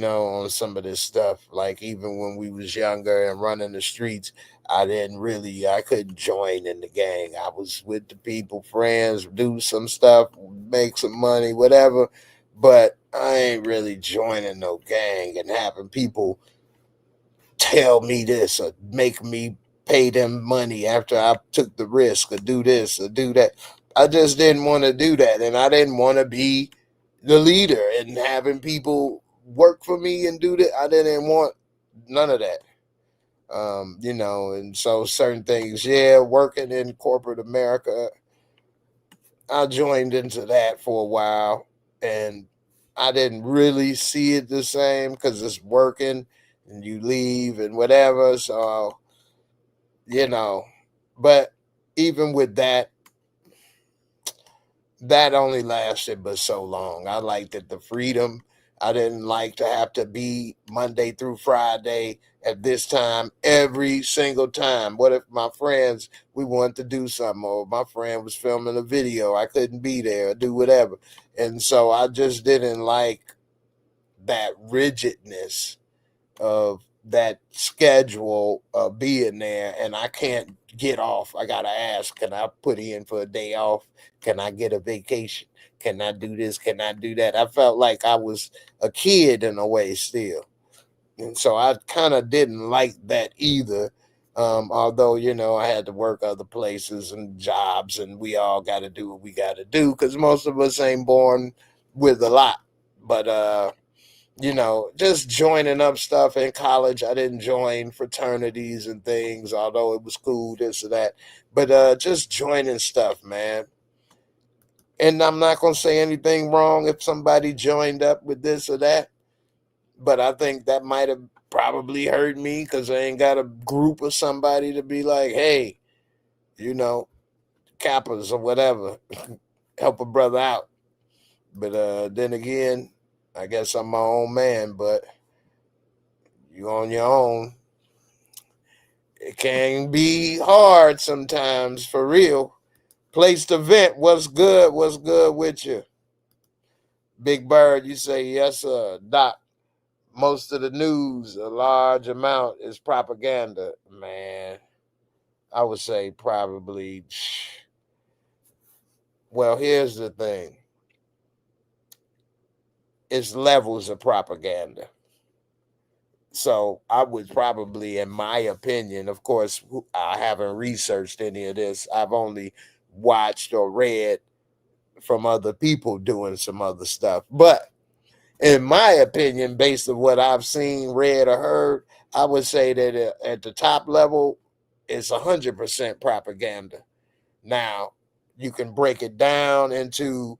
on some of this stuff. Like even when we was younger and running the streets, I couldn't join in the gang. I was with the people, friends, do some stuff, make some money, whatever. But I ain't really joining no gang and having people tell me this or make me pay them money after I took the risk or do this or do that. I just didn't want to do that. And I didn't want to be the leader and having people work for me and do that. I didn't want none of that. And so certain things, yeah, working in corporate America, I joined into that for a while, and I didn't really see it the same because it's working and you leave and whatever. So, you know, but even with that, that only lasted but so long. I liked it, the freedom. I didn't like to have to be Monday through Friday at this time every single time. What if my friends, we wanted to do something, or my friend was filming a video, I couldn't be there or do whatever. And so I just didn't like that rigidness of that schedule of being there, and I can't get off. I gotta ask, can I put in for a day off? Can I get a vacation? Can I do this? Can I do that? I felt like I was a kid in a way still. And so I kind of didn't like that either. Although, I had to work other places and jobs, and we all got to do what we got to do because most of us ain't born with a lot. But just joining up stuff in college. I didn't join fraternities and things, although it was cool, this or that. But just joining stuff, man. And I'm not going to say anything wrong if somebody joined up with this or that. But I think that might have probably hurt me because I ain't got a group of somebody to be like, hey, you know, Kappas or whatever, help a brother out. But then again, I guess I'm my own man, but you on your own. It can be hard sometimes, for real. Place to vent. What's good? What's good with you? Big Bird, you say, yes, sir. Doc, most of the news, a large amount is propaganda. Man, I would say probably, well, here's the thing, it's levels of propaganda. So I would probably, in my opinion, of course, I haven't researched any of this. I've only watched or read from other people doing some other stuff. But in my opinion, based on what I've seen, read, or heard, I would say that at the top level, it's 100% propaganda. Now, you can break it down into,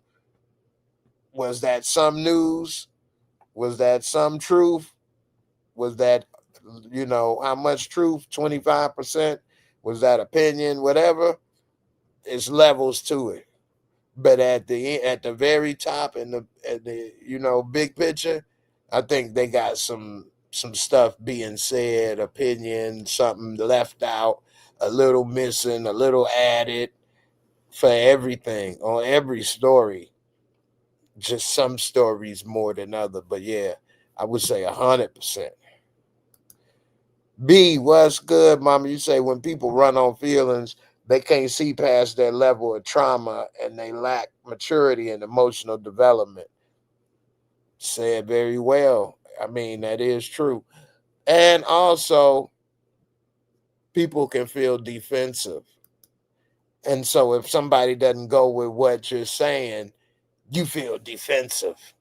was that some news? Was that some truth? Was that, how much truth? 25%? Was that opinion? Whatever. It's levels to it. But at the very top and the big picture, I think they got some stuff being said, opinion, something left out, a little missing, a little added for everything on every story. Just some stories more than other, but yeah, I would say 100%. B, what's good, mama? You say when people run on feelings, they can't see past their level of trauma and they lack maturity and emotional development. Said very well. I mean, that is true. And also, people can feel defensive. And so, if somebody doesn't go with what you're saying, you feel defensive.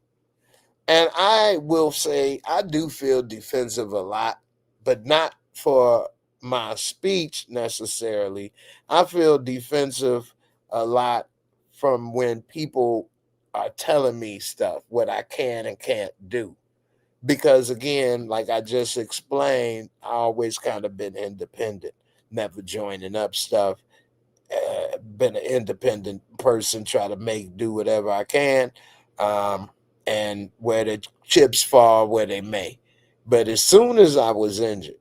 And I will say, I do feel defensive a lot, but not for my speech necessarily. I feel defensive a lot from when people are telling me stuff, what I can and can't do. Because again, like I just explained, I always kind of been independent, never joining up stuff. Been an independent person, try to make do whatever I can, um, and where the chips fall where they may. But as soon as I was injured,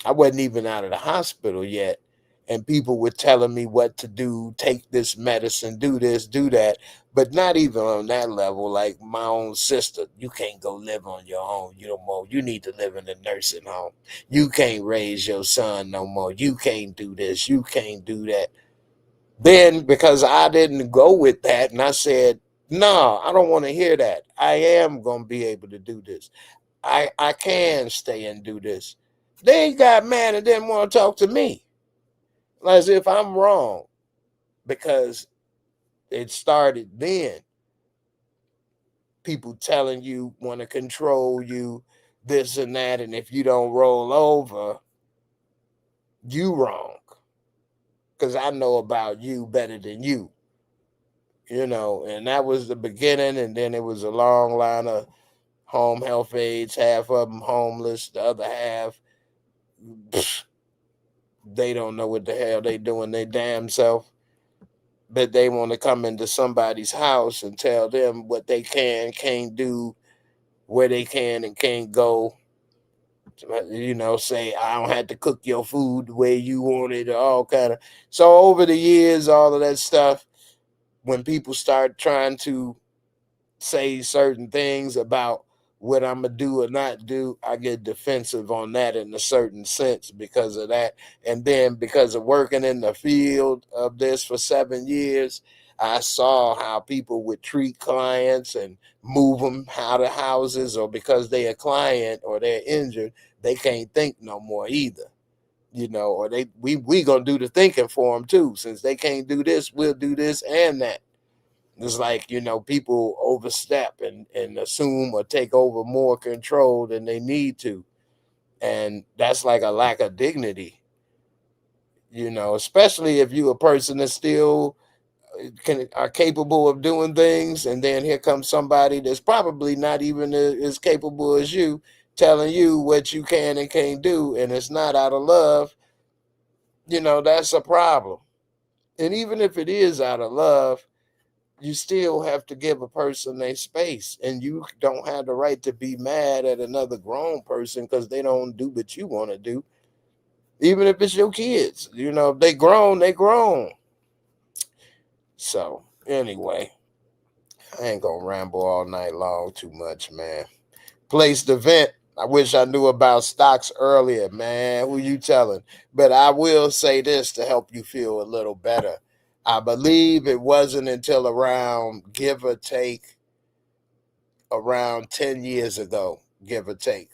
I wasn't even out of the hospital yet. And people were telling me what to do, take this medicine, do this, do that. But not even on that level. Like my own sister, you can't go live on your own. You no more. You need to live in a nursing home. You can't raise your son no more. You can't do this. You can't do that. Then, because I didn't go with that, and I said, no, I don't want to hear that. I am going to be able to do this. I can stay and do this. They got mad and didn't want to talk to me as if I'm wrong because it started then. People telling you, want to control you, this and that. And if you don't roll over, You wrong. Because I know about you better than you. And that was the beginning. And then it was a long line of home health aides, half of them homeless, the other half, pfft, they don't know what the hell they doing their damn self. But they want to come into somebody's house and tell them what they can't do, where they can and can't go. Say I don't have to cook your food the way you want it, all kind of. So over the years, all of that stuff, when people start trying to say certain things about what I'm gonna do or not do, I get defensive on that in a certain sense because of that. And then because of working in the field of this for 7 years, I saw how people would treat clients and move them out of houses, or because they a client or they're injured, they can't think no more either. Or we gonna do the thinking for them too. Since they can't do this, we'll do this and that. It's like, people overstep and assume or take over more control than they need to. And that's like a lack of dignity, especially if you a person that still are capable of doing things. And then here comes somebody that's probably not even as capable as you, telling you what you can and can't do. And it's not out of love. That's a problem. And even if it is out of love, you still have to give a person their space, and you don't have the right to be mad at another grown person because they don't do what you want to do, even if it's your kids. If they grown, they grown. So anyway, I ain't gonna ramble all night long too much, man. Place the vent. I wish I knew about stocks earlier, man. Who you telling? But I will say this to help you feel a little better. I believe it wasn't until around, give or take, around 10 years ago, give or take.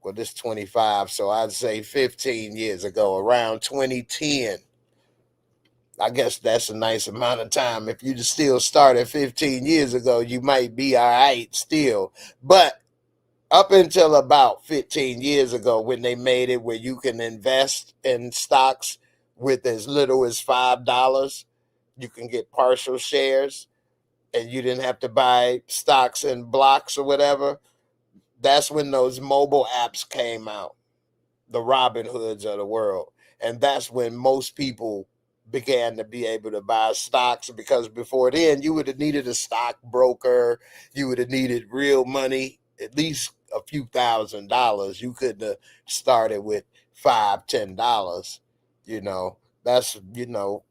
Well, this 25, so I'd say 15 years ago, around 2010. I guess that's a nice amount of time. If you still started 15 years ago, you might be all right still. But up until about 15 years ago, when they made it where you can invest in stocks with as little as $5, you can get partial shares, and you didn't have to buy stocks in blocks or whatever. That's when those mobile apps came out, the Robin Hoods of the world. And that's when most people began to be able to buy stocks, because before then you would have needed a stockbroker, you would have needed real money, at least a few $1,000s. You couldn't have started with $5, $10. That's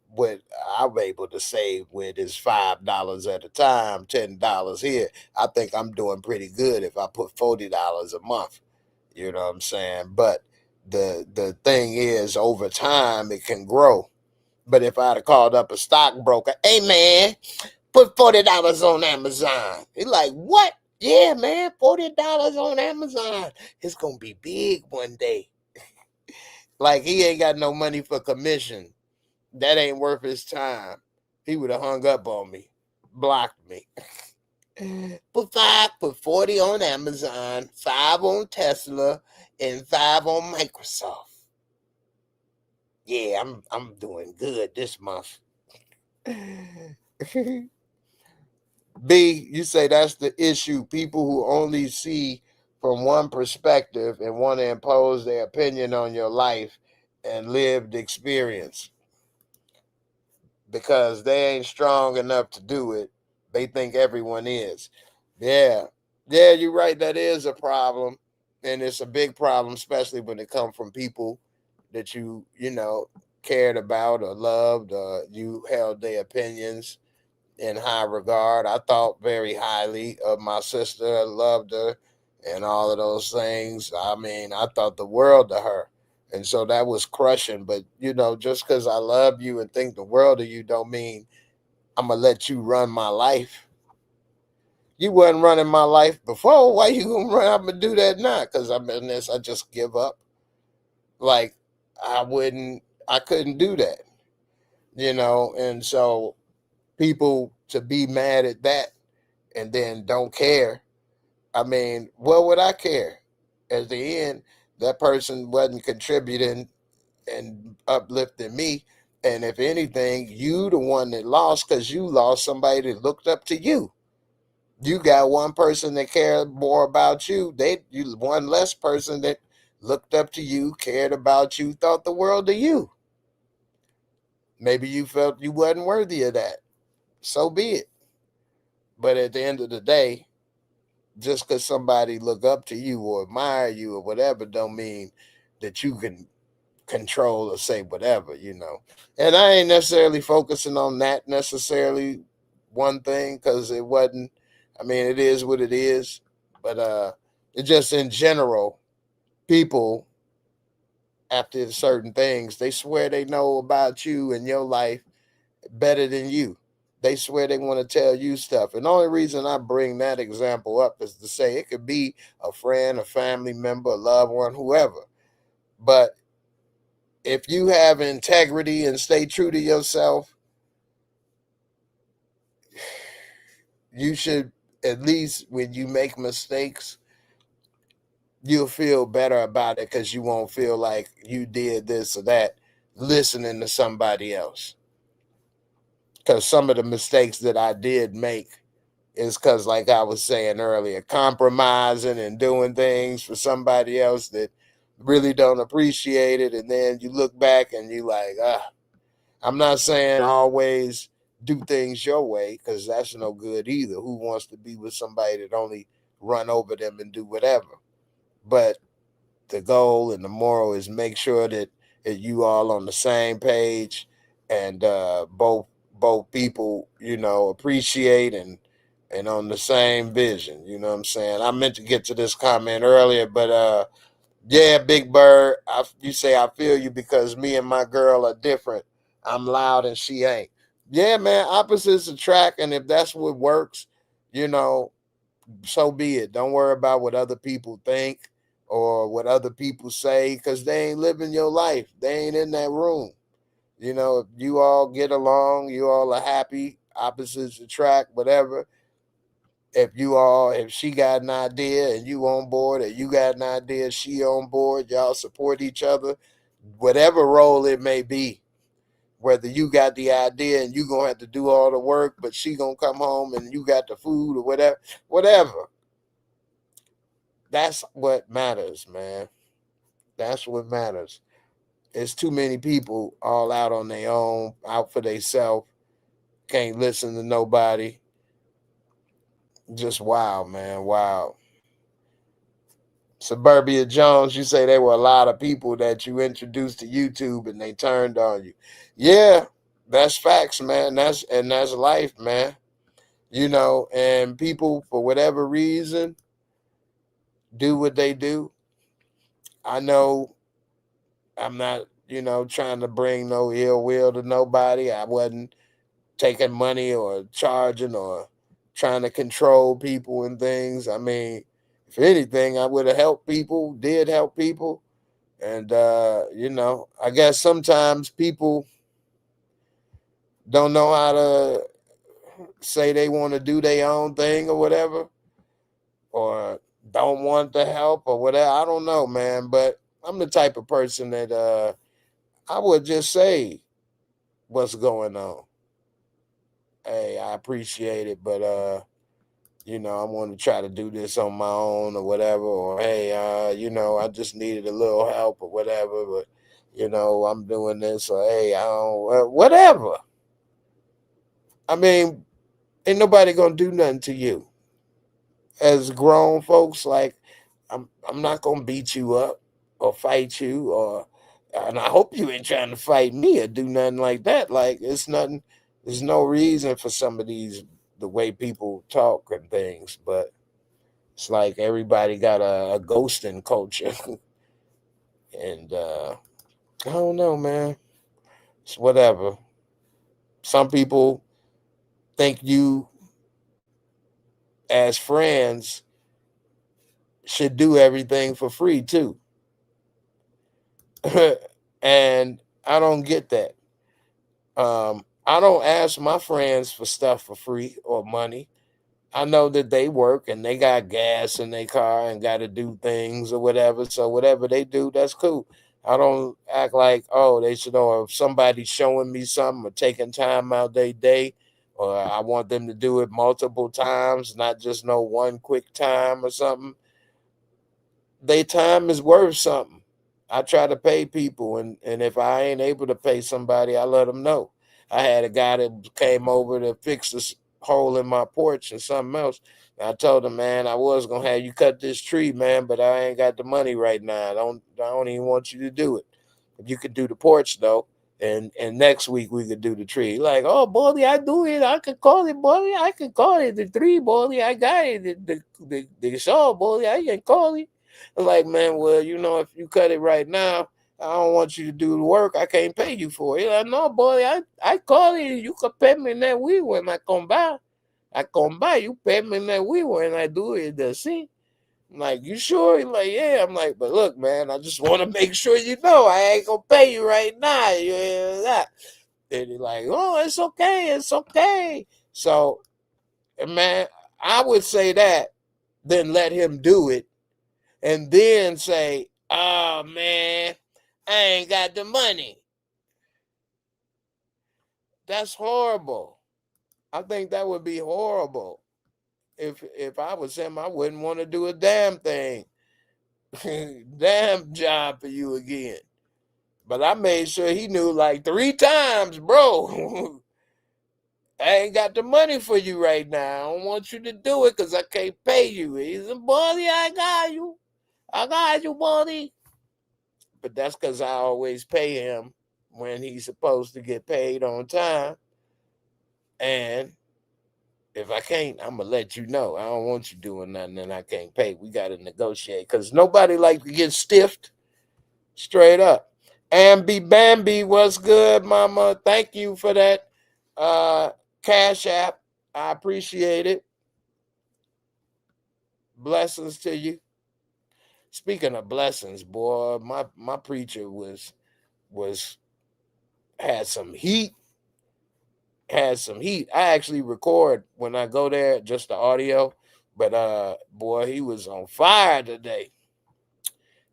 what I'm able to save with is $5 at a time, $10 here. I think I'm doing pretty good if I put $40 a month. You know what I'm saying? But the thing is, over time it can grow. But if I'd have called up a stockbroker, hey man, put $40 on Amazon. He's like, what? Yeah, man, $40 on Amazon. It's gonna be big one day. Like, he ain't got no money for commission. That ain't worth his time. He would have hung up on me, blocked me. Put 40 on Amazon, 5 on Tesla, and 5 on Microsoft. Yeah, I'm doing good this month. B, you say that's the issue. People who only see from one perspective and want to impose their opinion on your life and lived experience, because they ain't strong enough to do it. They think everyone is. Yeah. Yeah, you're right. That is a problem. And it's a big problem, especially when it comes from people that you cared about or loved, or you held their opinions in high regard. I thought very highly of my sister. I loved her and all of those things. I mean, I thought the world of her. And so that was crushing. But, just because I love you and think the world of you don't mean I'm going to let you run my life. You wasn't running my life before. Why you going to run? I'm going to do that now because I'm in this. I just give up. Like, I couldn't do that, And so people to be mad at that and then don't care. I mean, what would I care? At the end, that person wasn't contributing and uplifting me. And if anything, you the one that lost, because you lost somebody that looked up to you. You got one person that cared more about you. You one less person that looked up to you, cared about you, thought the world of you. Maybe you felt you wasn't worthy of that. So be it. But at the end of the day, just because somebody look up to you or admire you or whatever, don't mean that you can control or say whatever. And I ain't necessarily focusing on that necessarily one thing, because it wasn't. I mean, it is what it is. But it just in general, people after certain things, they swear they know about you and your life better than you. They swear they want to tell you stuff. And the only reason I bring that example up is to say it could be a friend, a family member, a loved one, whoever. But if you have integrity and stay true to yourself, you should, at least when you make mistakes, you'll feel better about it, because you won't feel like you did this or that listening to somebody else. Because some of the mistakes that I did make is because, like I was saying earlier, compromising and doing things for somebody else that really don't appreciate it. And then you look back and you like, I'm not saying always do things your way, because that's no good either. Who wants to be with somebody that only run over them and do whatever? But the goal and the moral is make sure that you all on the same page, and both people, appreciate and on the same vision. You know what I'm saying? I meant to get to this comment earlier, but yeah, Big Bird, you say I feel you, because me and my girl are different. I'm loud and she ain't. Yeah, man, opposites attract, and if that's what works, you know, so be it. Don't worry about what other people think or what other people say, because they ain't living your life. They ain't in that room. If you all get along, you all are happy, opposites attract, whatever. If she got an idea and you on board, or you got an idea, she on board, y'all support each other, whatever role it may be. Whether you got the idea and you gonna have to do all the work, but she gonna come home and you got the food or whatever. That's what matters, man. That's what matters. It's too many people all out on their own, out for themselves, can't listen to nobody. Just wild, man. Wild. Suburbia Jones, you say there were a lot of people that you introduced to YouTube and they turned on you. Yeah, that's facts, man. That's life, man. And people, for whatever reason, do what they do. I know I'm not, trying to bring no ill will to nobody. I wasn't taking money or charging or trying to control people and things. I mean, if anything, I would have helped people, did help people. And, I guess sometimes people don't know how to say they want to do their own thing or whatever, or don't want the help or whatever. I don't know, man. But I'm the type of person that I would just say what's going on. Hey, I appreciate it, but I want to try to do this on my own or whatever. Or hey, I just needed a little help or whatever, but I'm doing this, or hey, I don't, whatever. I mean, ain't nobody gonna do nothing to you. As grown folks, like I'm not gonna beat you up or fight you, or and I hope you ain't trying to fight me or do nothing like that. Like it's nothing. There's no reason for some of these the way people talk and things, but it's like everybody got a ghosting culture, and I don't know, man. It's whatever. Some people think you, as friends, should do everything for free too, and I don't get that. I don't ask my friends for stuff for free or money. I know that they work and they got gas in their car and got to do things or whatever. So whatever they do, that's cool. I don't act like, oh, they should know if somebody's showing me something or taking time out their day, or I want them to do it multiple times, not just no one quick time or something. Their time is worth something. I try to pay people, and if I ain't able to pay somebody, I let them know. I had a guy that came over to fix this hole in my porch and something else. And I told him, man, I was gonna have you cut this tree, man, but I ain't got the money right now. I don't even want you to do it. If you could do the porch though, and next week we could do the tree. Like, oh, boy, I do it. I could call it, boy. I can call it the tree, boy. I got it. The saw, boy. I can call it. I'm like, man, well, if you cut it right now, I don't want you to do the work. I can't pay you for it. He's like, no, boy, I call it. You can pay me that week when I come by. I come by, you pay me that week when I do it. The see. I'm like, you sure? He's like, yeah. I'm like, but look, man, I just want to make sure you know I ain't gonna pay you right now. You hear that? And he's like, oh, it's okay, it's okay. So, man, I would say that, then let him do it, and then say, oh man, I ain't got the money. That's horrible. I think that would be horrible. If I was him, I wouldn't want to do a damn thing. Damn job for you again. But I made sure he knew like 3 times, bro. I ain't got the money for you right now. I don't want you to do it because I can't pay you. He's a buddy, I got you. I got you, buddy. But that's because I always pay him when he's supposed to get paid on time. And if I can't, I'm going to let you know. I don't want you doing nothing and I can't pay. We got to negotiate because nobody likes to get stiffed straight up. Ambi Bambi, what's good, mama? Thank you for that Cash App. I appreciate it. Blessings to you. Speaking of blessings, boy, my preacher was had some heat. Had some heat. I actually record when I go there, just the audio. But boy, he was on fire today.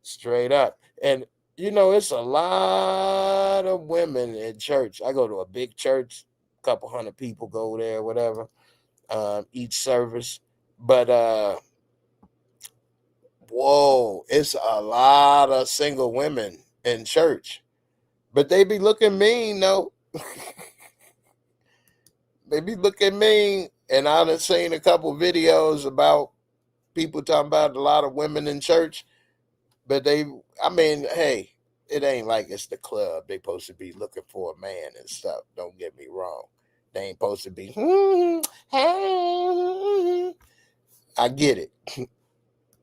Straight up. And it's a lot of women in church. I go to a big church, a couple hundred people go there, whatever, each service. But whoa, it's a lot of single women in church. But they be looking mean, though. They be looking mean. And I done seen a couple videos about people talking about a lot of women in church. But hey, it ain't like it's the club. They supposed to be looking for a man and stuff. Don't get me wrong. They ain't supposed to be, hey. I get it.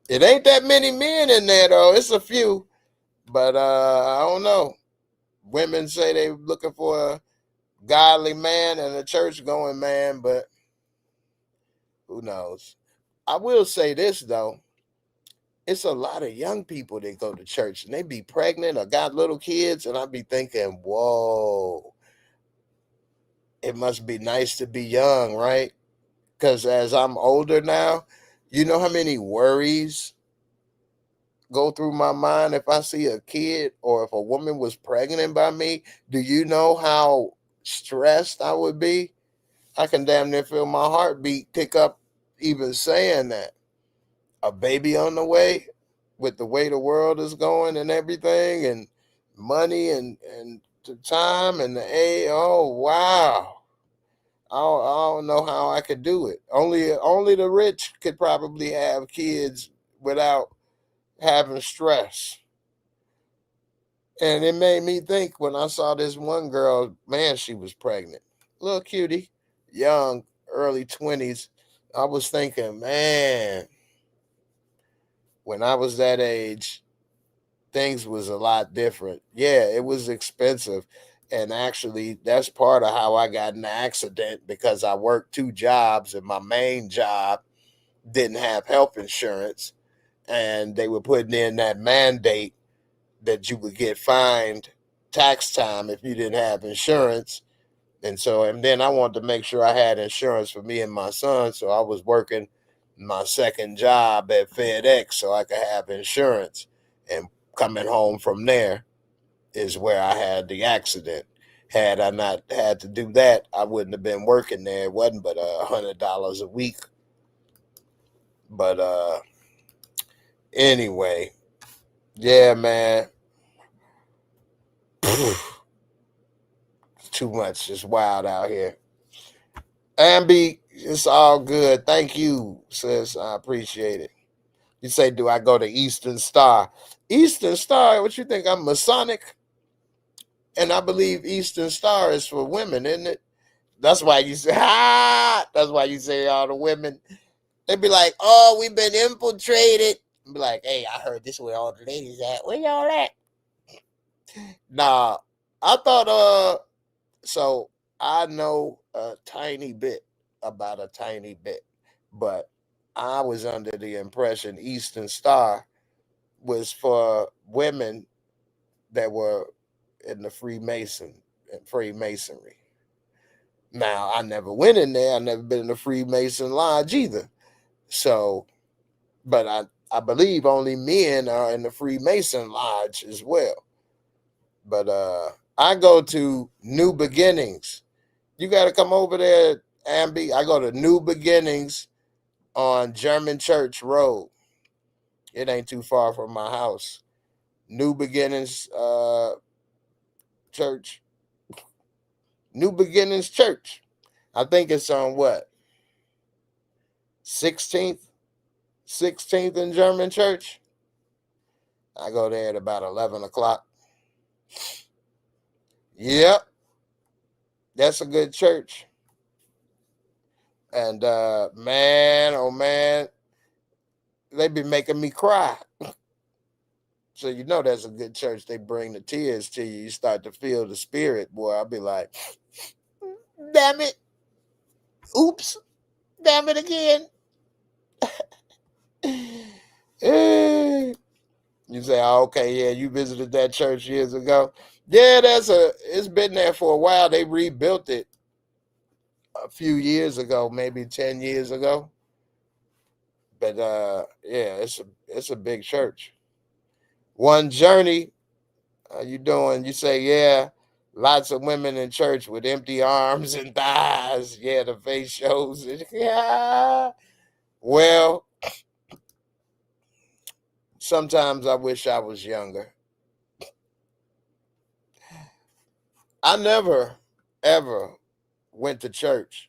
It ain't that many men in there, though. It's a few. But I don't know. Women say they looking for a godly man and a church-going man, but who knows? I will say this, though. It's a lot of young people that go to church and they be pregnant or got little kids, and I be thinking, whoa, it must be nice to be young, right? Because as I'm older now, you know how many worries go through my mind if I see a kid or if a woman was pregnant by me? Do you know how stressed I would be? I can damn near feel my heartbeat pick up even saying that. A baby on the way, with the way the world is going and everything, and money and the time and the age. Oh wow. I don't know how I could do it. Only the rich could probably have kids without having stress. And it made me think when I saw this one girl, man, she was pregnant. Little cutie, young, early 20s. I was thinking, man, when I was that age, things was a lot different. Yeah, it was expensive. And actually, that's part of how I got in the accident, because I worked 2 jobs and my main job didn't have health insurance. And they were putting in that mandate that you would get fined tax time if you didn't have insurance. And then I wanted to make sure I had insurance for me and my son. So I was working my second job at FedEx so I could have insurance and coming home from there. is where I had the accident. Had I not had to do that, I wouldn't have been working there. It wasn't but $100 a week. But anyway, yeah, man. It's too much. It's wild out here. Ambi, it's all good. Thank you, sis. I appreciate it. You say, do I go to Eastern Star? Eastern Star, what you think? I'm Masonic? And I believe Eastern Star is for women, isn't it? That's why you say, that's why you say all the women. They be like, oh, we've been infiltrated. Be like, hey, I heard this where all the ladies at. Where y'all at? Nah, I thought, so I know a tiny bit about a tiny bit, but I was under the impression Eastern Star was for women that were in the Freemasonry. Now, I never went in there. I never been in the Freemason lodge either. So, but I believe only men are in the Freemason lodge as well. But I go to New Beginnings. You got to come over there, Ambi. I go to New Beginnings on German Church Road. It ain't too far from my house. New Beginnings Church. New Beginnings Church. I think it's on what? 16th? 16th in German Church. I go there at about 11 o'clock. Yep. That's a good church. And man, oh man, they be making me cry. So you know that's a good church. They bring the tears to you. You start to feel the spirit, boy. I'll be like, damn it. Oops. Damn it again. You say, oh, okay, yeah, you visited that church years ago. Yeah, it's been there for a while. They rebuilt it a few years ago, maybe 10 years ago. But yeah, it's a big church. One Journey, how you doing? You say, yeah, lots of women in church with empty arms and thighs. Yeah, the face shows it. Yeah. Well, sometimes I wish I was younger. I never, ever went to church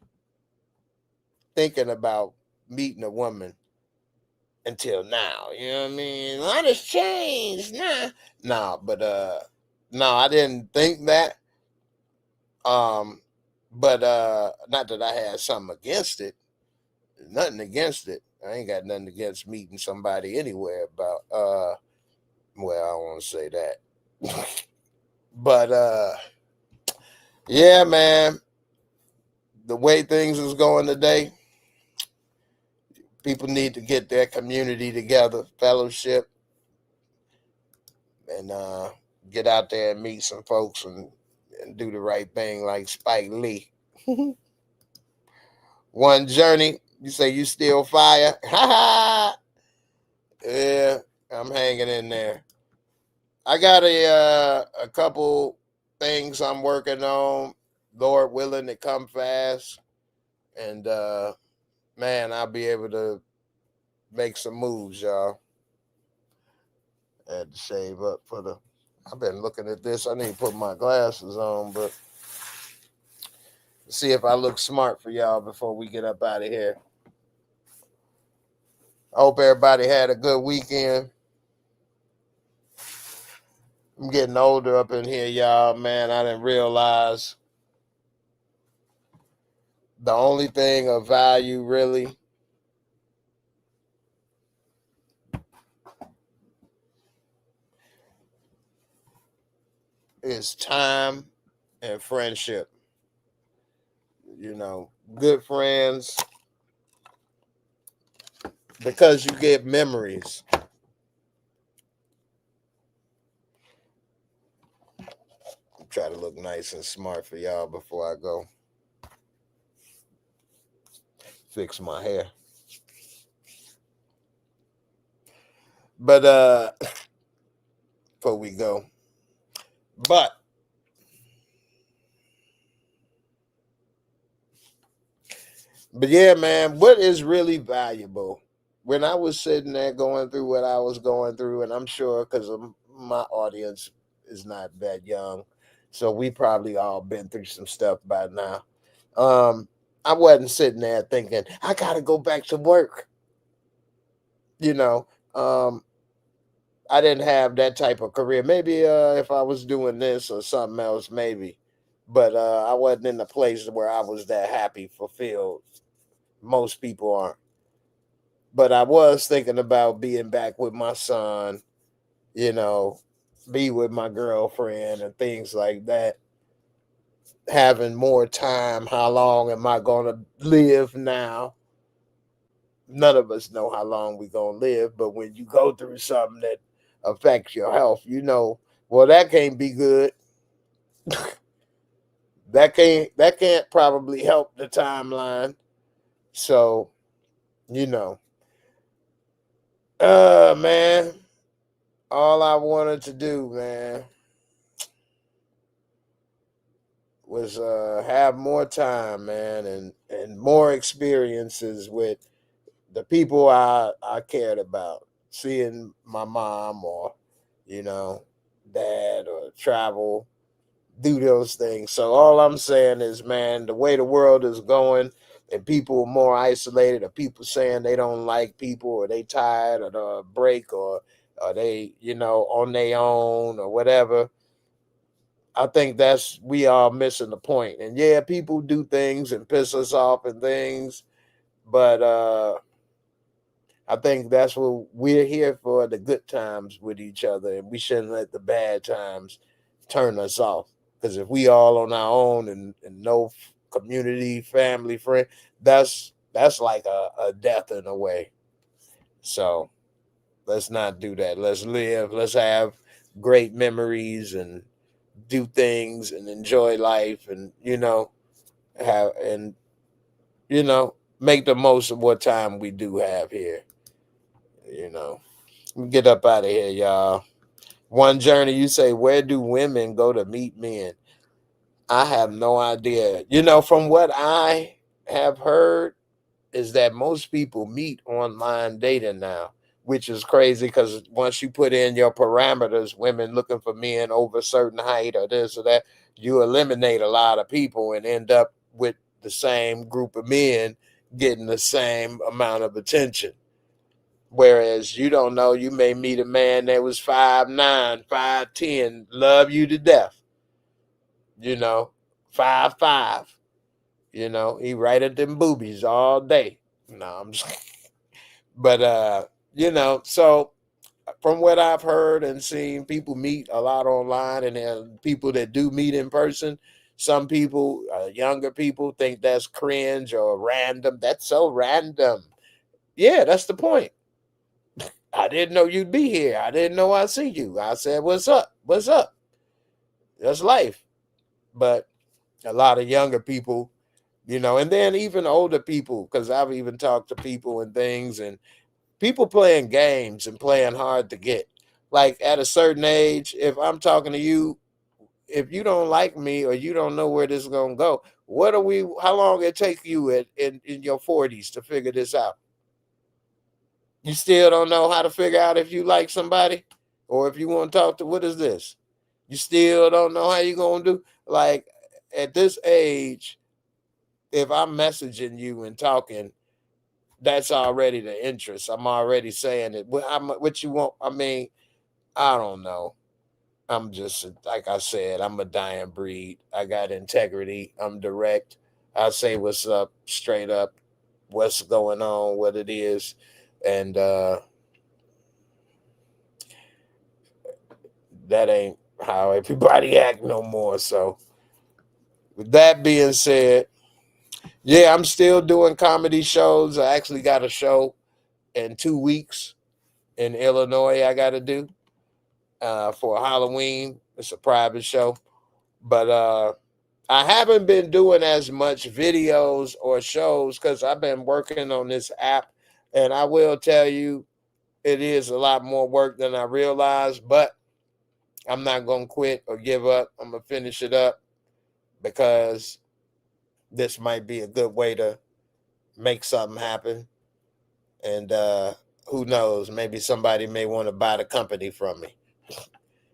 thinking about meeting a woman until now. You know what I mean? A lot has changed. But no, I didn't think that. But not that I had something against it. Nothing against it. I ain't got nothing against meeting somebody anywhere about well, I don't want to say that. But yeah, man, the way things is going today, people need to get their community together, fellowship, and get out there and meet some folks and do the right thing like Spike Lee. One Journey, you say you still fire? Ha ha! Yeah, I'm hanging in there. I got a couple things I'm working on. Lord willing, to come fast, and man, I'll be able to make some moves, y'all. I had to shave up for the. I've been looking at this. I need to put my glasses on, but see if I look smart for y'all before we get up out of here. I hope everybody had a good weekend. I'm getting older up in here, y'all. Man, I didn't realize the only thing of value really is time and friendship. You know, good friends because you get memories. Try to look nice and smart for y'all before I go fix my hair. But before we go. But yeah, man, what is really valuable? When I was sitting there going through what I was going through, and I'm sure because my audience is not that young, so we probably all been through some stuff by now. Um, I wasn't sitting there thinking I got to go back to work. You know, um, I didn't have that type of career. Maybe if I was doing this or something else, maybe. But I wasn't in a place where I was that happy, fulfilled. Most people aren't. But I was thinking about being back with my son, you know, be with my girlfriend and things like that. Having more time. How long am I going to live now? None of us know how long we're going to live. But when you go through something that affects your health, well, that can't be good. That can't probably help the timeline. So, you know, man, all I wanted to do, man, was have more time, man, and more experiences with the people I cared about. Seeing my mom or, you know, dad or travel, do those things. So all I'm saying is, man, the way the world is going and people are more isolated, or people saying they don't like people, or they tired, or the break, or they, on their own or whatever. I think that's we are missing the point. And yeah, people do things and piss us off and things, but I think that's what we're here for, the good times with each other, and we shouldn't let the bad times turn us off. Because if we all on our own and no community, family, friend, that's like a death in a way. So let's not do that. Let's live. Let's have great memories and do things and enjoy life, and have and make the most of what time we do have here. You know, get up out of here, y'all. One journey, you say, where do women go to meet men? I have no idea. From what I have heard, is that most people meet online dating now, which is crazy because once you put in your parameters, women looking for men over a certain height or this or that, you eliminate a lot of people and end up with the same group of men getting the same amount of attention. Whereas you don't know, you may meet a man that was 5'9", 5'10", love you to death, 5'5", he right at them boobies all day. No, I'm just, but so from what I've heard and seen, people meet a lot online, and then people that do meet in person. Some people, younger people, think that's cringe or random. That's so random. Yeah, that's the point. I didn't know you'd be here. I didn't know I'd see you. I said, "What's up? What's up?" That's life. But a lot of younger people, and then even older people, because I've even talked to people and things, and people playing games and playing hard to get. Like at a certain age, if I'm talking to you, if you don't like me or you don't know where this is gonna go, how long it take you in your 40s to figure this out? You still don't know how to figure out if you like somebody or if you want to talk to, what is this? You still don't know how you gonna do. Like at this age, if I'm messaging you and talking, that's already the interest. I'm already saying it. What you want? I mean, I don't know. I'm just, like I said, I'm a dying breed. I got integrity. I'm direct. I say what's up, straight up, what's going on, what it is, and that ain't how everybody act no more. So, with that being said, yeah, I'm still doing comedy shows. I actually got a show in 2 weeks in Illinois. I got to do for Halloween. It's a private show, but I haven't been doing as much videos or shows because I've been working on this app, and I will tell you, it is a lot more work than I realized. But I'm not going to quit or give up. I'm going to finish it up because this might be a good way to make something happen. And who knows, maybe somebody may want to buy the company from me.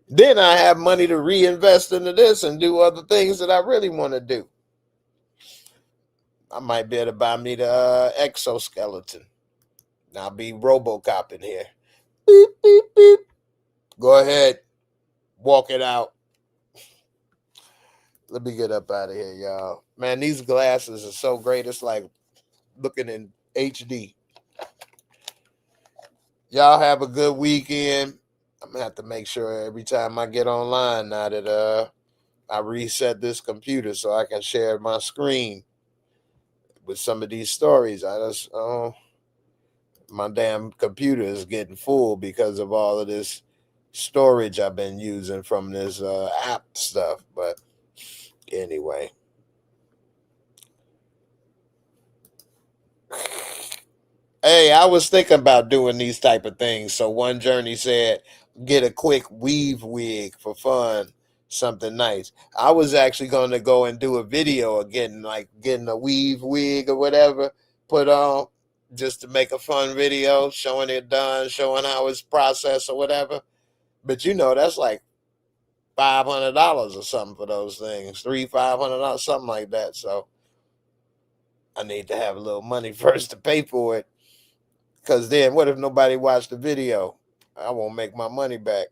Then I have money to reinvest into this and do other things that I really want to do. I might be able to buy me the exoskeleton. I'll be Robocop in here. Beep, beep, beep. Go ahead. Walk it out. Let me get up out of here, y'all. Man, these glasses are so great. It's like looking in HD. Y'all have a good weekend. I'm going to have to make sure every time I get online now that I reset this computer so I can share my screen with some of these stories. My damn computer is getting full because of all of this storage I've been using from this app stuff. But anyway. Hey, I was thinking about doing these type of things. So one journey said, get a quick weave wig for fun, something nice. I was actually going to go and do a video of getting a weave wig or whatever put on, just to make a fun video showing it done, showing how it's processed or whatever. But that's like $500 or something for those things, $500, something like that. So I need to have a little money first to pay for it. Because then what if nobody watched the video? I won't make my money back.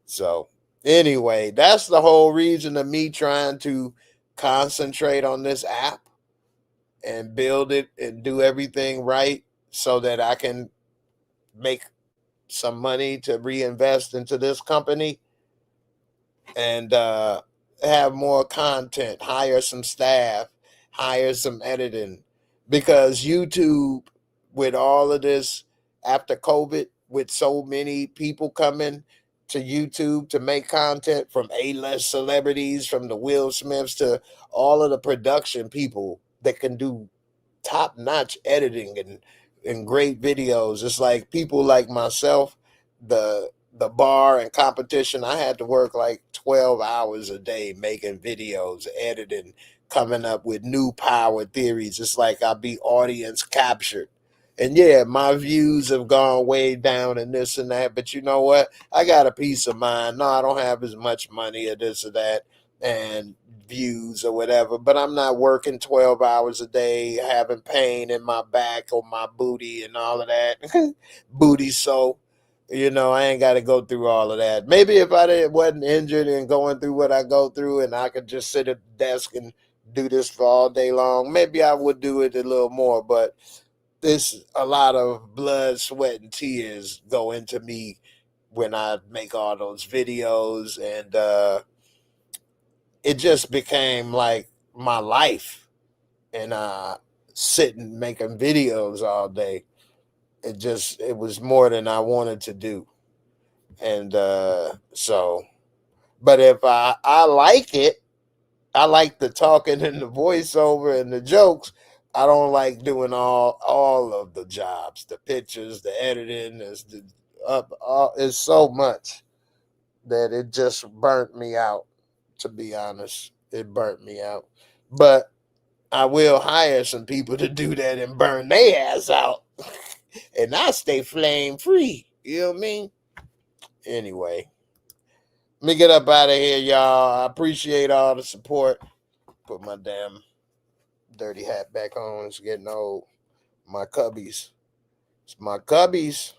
So anyway, that's the whole reason of me trying to concentrate on this app and build it and do everything right so that I can make some money to reinvest into this company and have more content, hire some staff, hire some editing. Because YouTube, with all of this after COVID, with so many people coming to YouTube to make content, from A-list celebrities, from the Will Smiths to all of the production people that can do top-notch editing and great videos. It's like people like myself, the bar and competition. I had to work like 12 hours a day making videos, editing, coming up with new power theories. It's like I be audience captured. And yeah, my views have gone way down and this and that, but you know what? I got a peace of mind. No, I don't have as much money or this or that and views or whatever, but I'm not working 12 hours a day, having pain in my back or my booty and all of that. Booty so I ain't got to go through all of that. Maybe if wasn't injured and going through what I go through and I could just sit at the desk and do this for all day long, maybe I would do it a little more. But there's a lot of blood, sweat, and tears go into me when I make all those videos. And it just became like my life. And sitting making videos all day, it was more than I wanted to do. And so, but if I like it, I like the talking and the voiceover and the jokes. I don't like doing all of the jobs, the pictures, the editing. It's so much that it just burnt me out. To be honest, it burnt me out. But I will hire some people to do that and burn their ass out, and I stay flame free. You know what I mean? Anyway, let me get up out of here, y'all. I appreciate all the support. Put my damn dirty hat back on. It's getting old. My cubbies. It's my cubbies.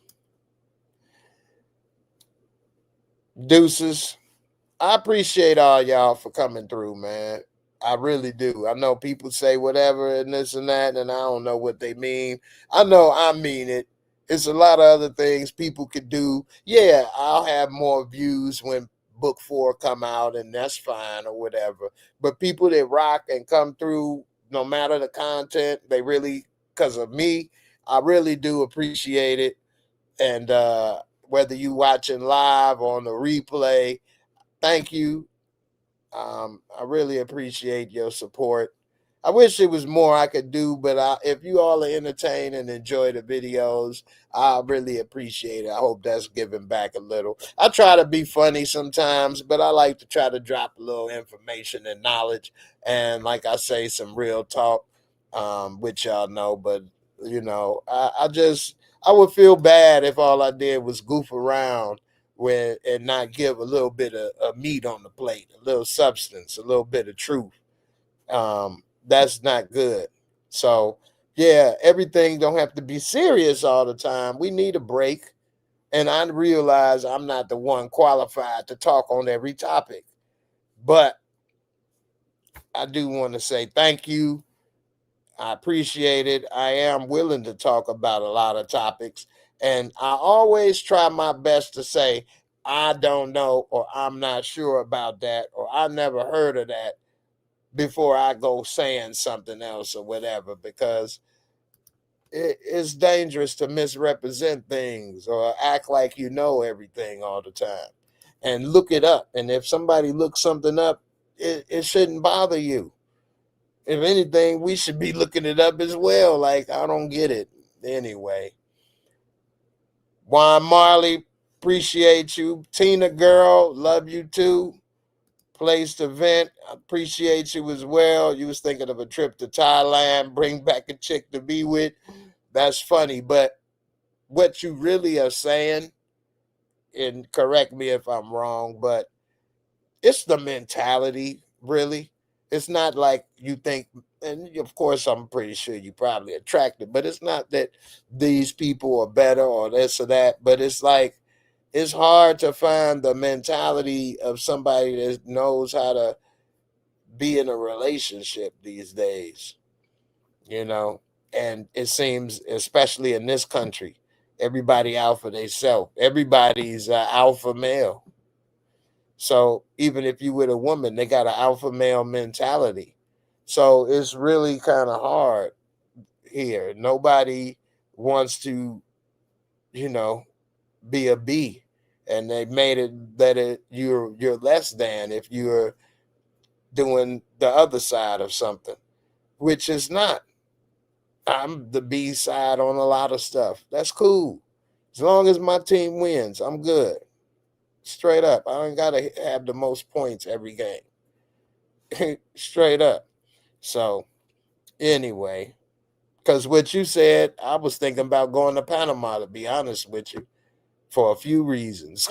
Deuces. I appreciate all y'all for coming through, man. I really do. I know people say whatever and this and that, and I don't know what they mean. I know I mean it. It's a lot of other things people could do. Yeah, I'll have more views when book 4 come out, and that's fine or whatever. But people that rock and come through, no matter the content, they really, because of me, I really do appreciate it. And whether you watching live or on the replay, thank you. I really appreciate your support. I wish it was more I could do, but if you all are entertained and enjoy the videos, I really appreciate it. I hope that's giving back a little. I try to be funny sometimes, but I like to try to drop a little information and knowledge, and like I say, some real talk, which y'all know. But I would feel bad if all I did was goof around with and not give a little bit of meat on the plate, a little substance, a little bit of truth. That's not good. So yeah, everything don't have to be serious all the time. We need a break. And I realize I'm not the one qualified to talk on every topic. But I do want to say thank you. I appreciate it. I am willing to talk about a lot of topics. And I always try my best to say, I don't know, or I'm not sure about that, or I never heard of that before I go saying something else or whatever, because it's dangerous to misrepresent things or act like you know everything all the time. And look it up. And if somebody looks something up, it shouldn't bother you. If anything, we should be looking it up as well. Like, I don't get it. Anyway, Juan Marley, appreciate you. Tina girl, love you too. Place to vent. I appreciate you as well. You was thinking of a trip to Thailand, bring back a chick to be with. That's funny. But what you really are saying, and correct me if I'm wrong, but it's the mentality, really. It's not like you think, and of course, I'm pretty sure you probably attracted, but it's not that these people are better or this or that, but it's like, it's hard to find the mentality of somebody that knows how to be in a relationship these days, you know? And it seems, especially in this country, everybody out for themselves. Everybody's alpha male. So even if you with a woman, they got an alpha male mentality. So it's really kind of hard here. Nobody wants to, you know, be a B, and they made it that you're less than if you're doing the other side of something, which is not. I'm the B side on a lot of stuff. That's cool. As long as my team wins, I'm good. Straight up. I ain't gotta have the most points every game. Straight up. So anyway, because what you said, I was thinking about going to Panama, to be honest with you, for a few reasons.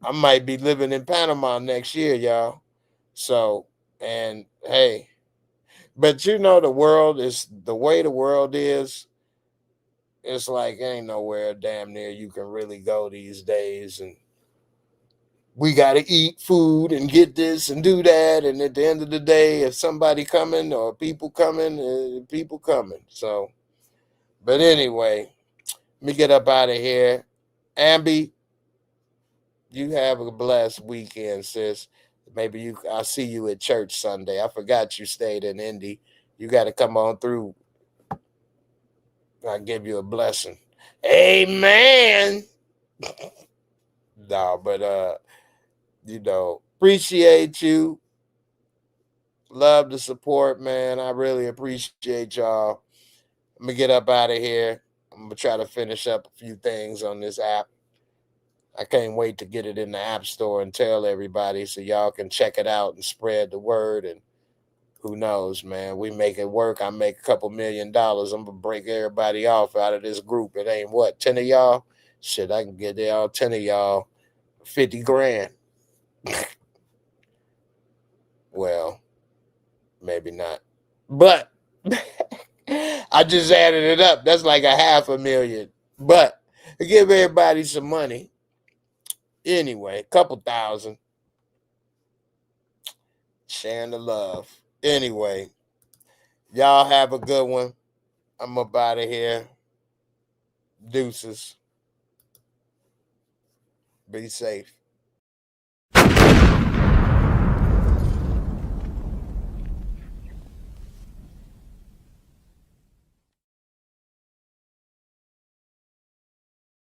I might be living in Panama next year, y'all. So, and hey, but you know, the world is the way the world is. It's like ain't nowhere damn near you can really go these days, and we got to eat food and get this and do that. And at the end of the day, if somebody coming or people coming. So, but anyway, let me get up out of here. Ambi, you have a blessed weekend, sis. Maybe I'll see you at church Sunday. I forgot you stayed in Indy. You got to come on through. I'll give you a blessing. Amen. No, but appreciate you. Love the support, man. I really appreciate y'all. I'm gonna get up out of here. I'm gonna try to finish up a few things on this app. I can't wait to get it in the app store and tell everybody so y'all can check it out and spread the word. And who knows, man? We make it work. I make a couple $1,000,000. I'm gonna break everybody off out of this group. It ain't what, 10 of y'all? Shit, I can get y'all 10 of y'all 50 grand. Well, maybe not. But I just added it up. That's like a $500,000. But to give everybody some money, anyway, a couple thousand, sharing the love. Anyway, y'all have a good one. I'm up out of here. Deuces. Be safe.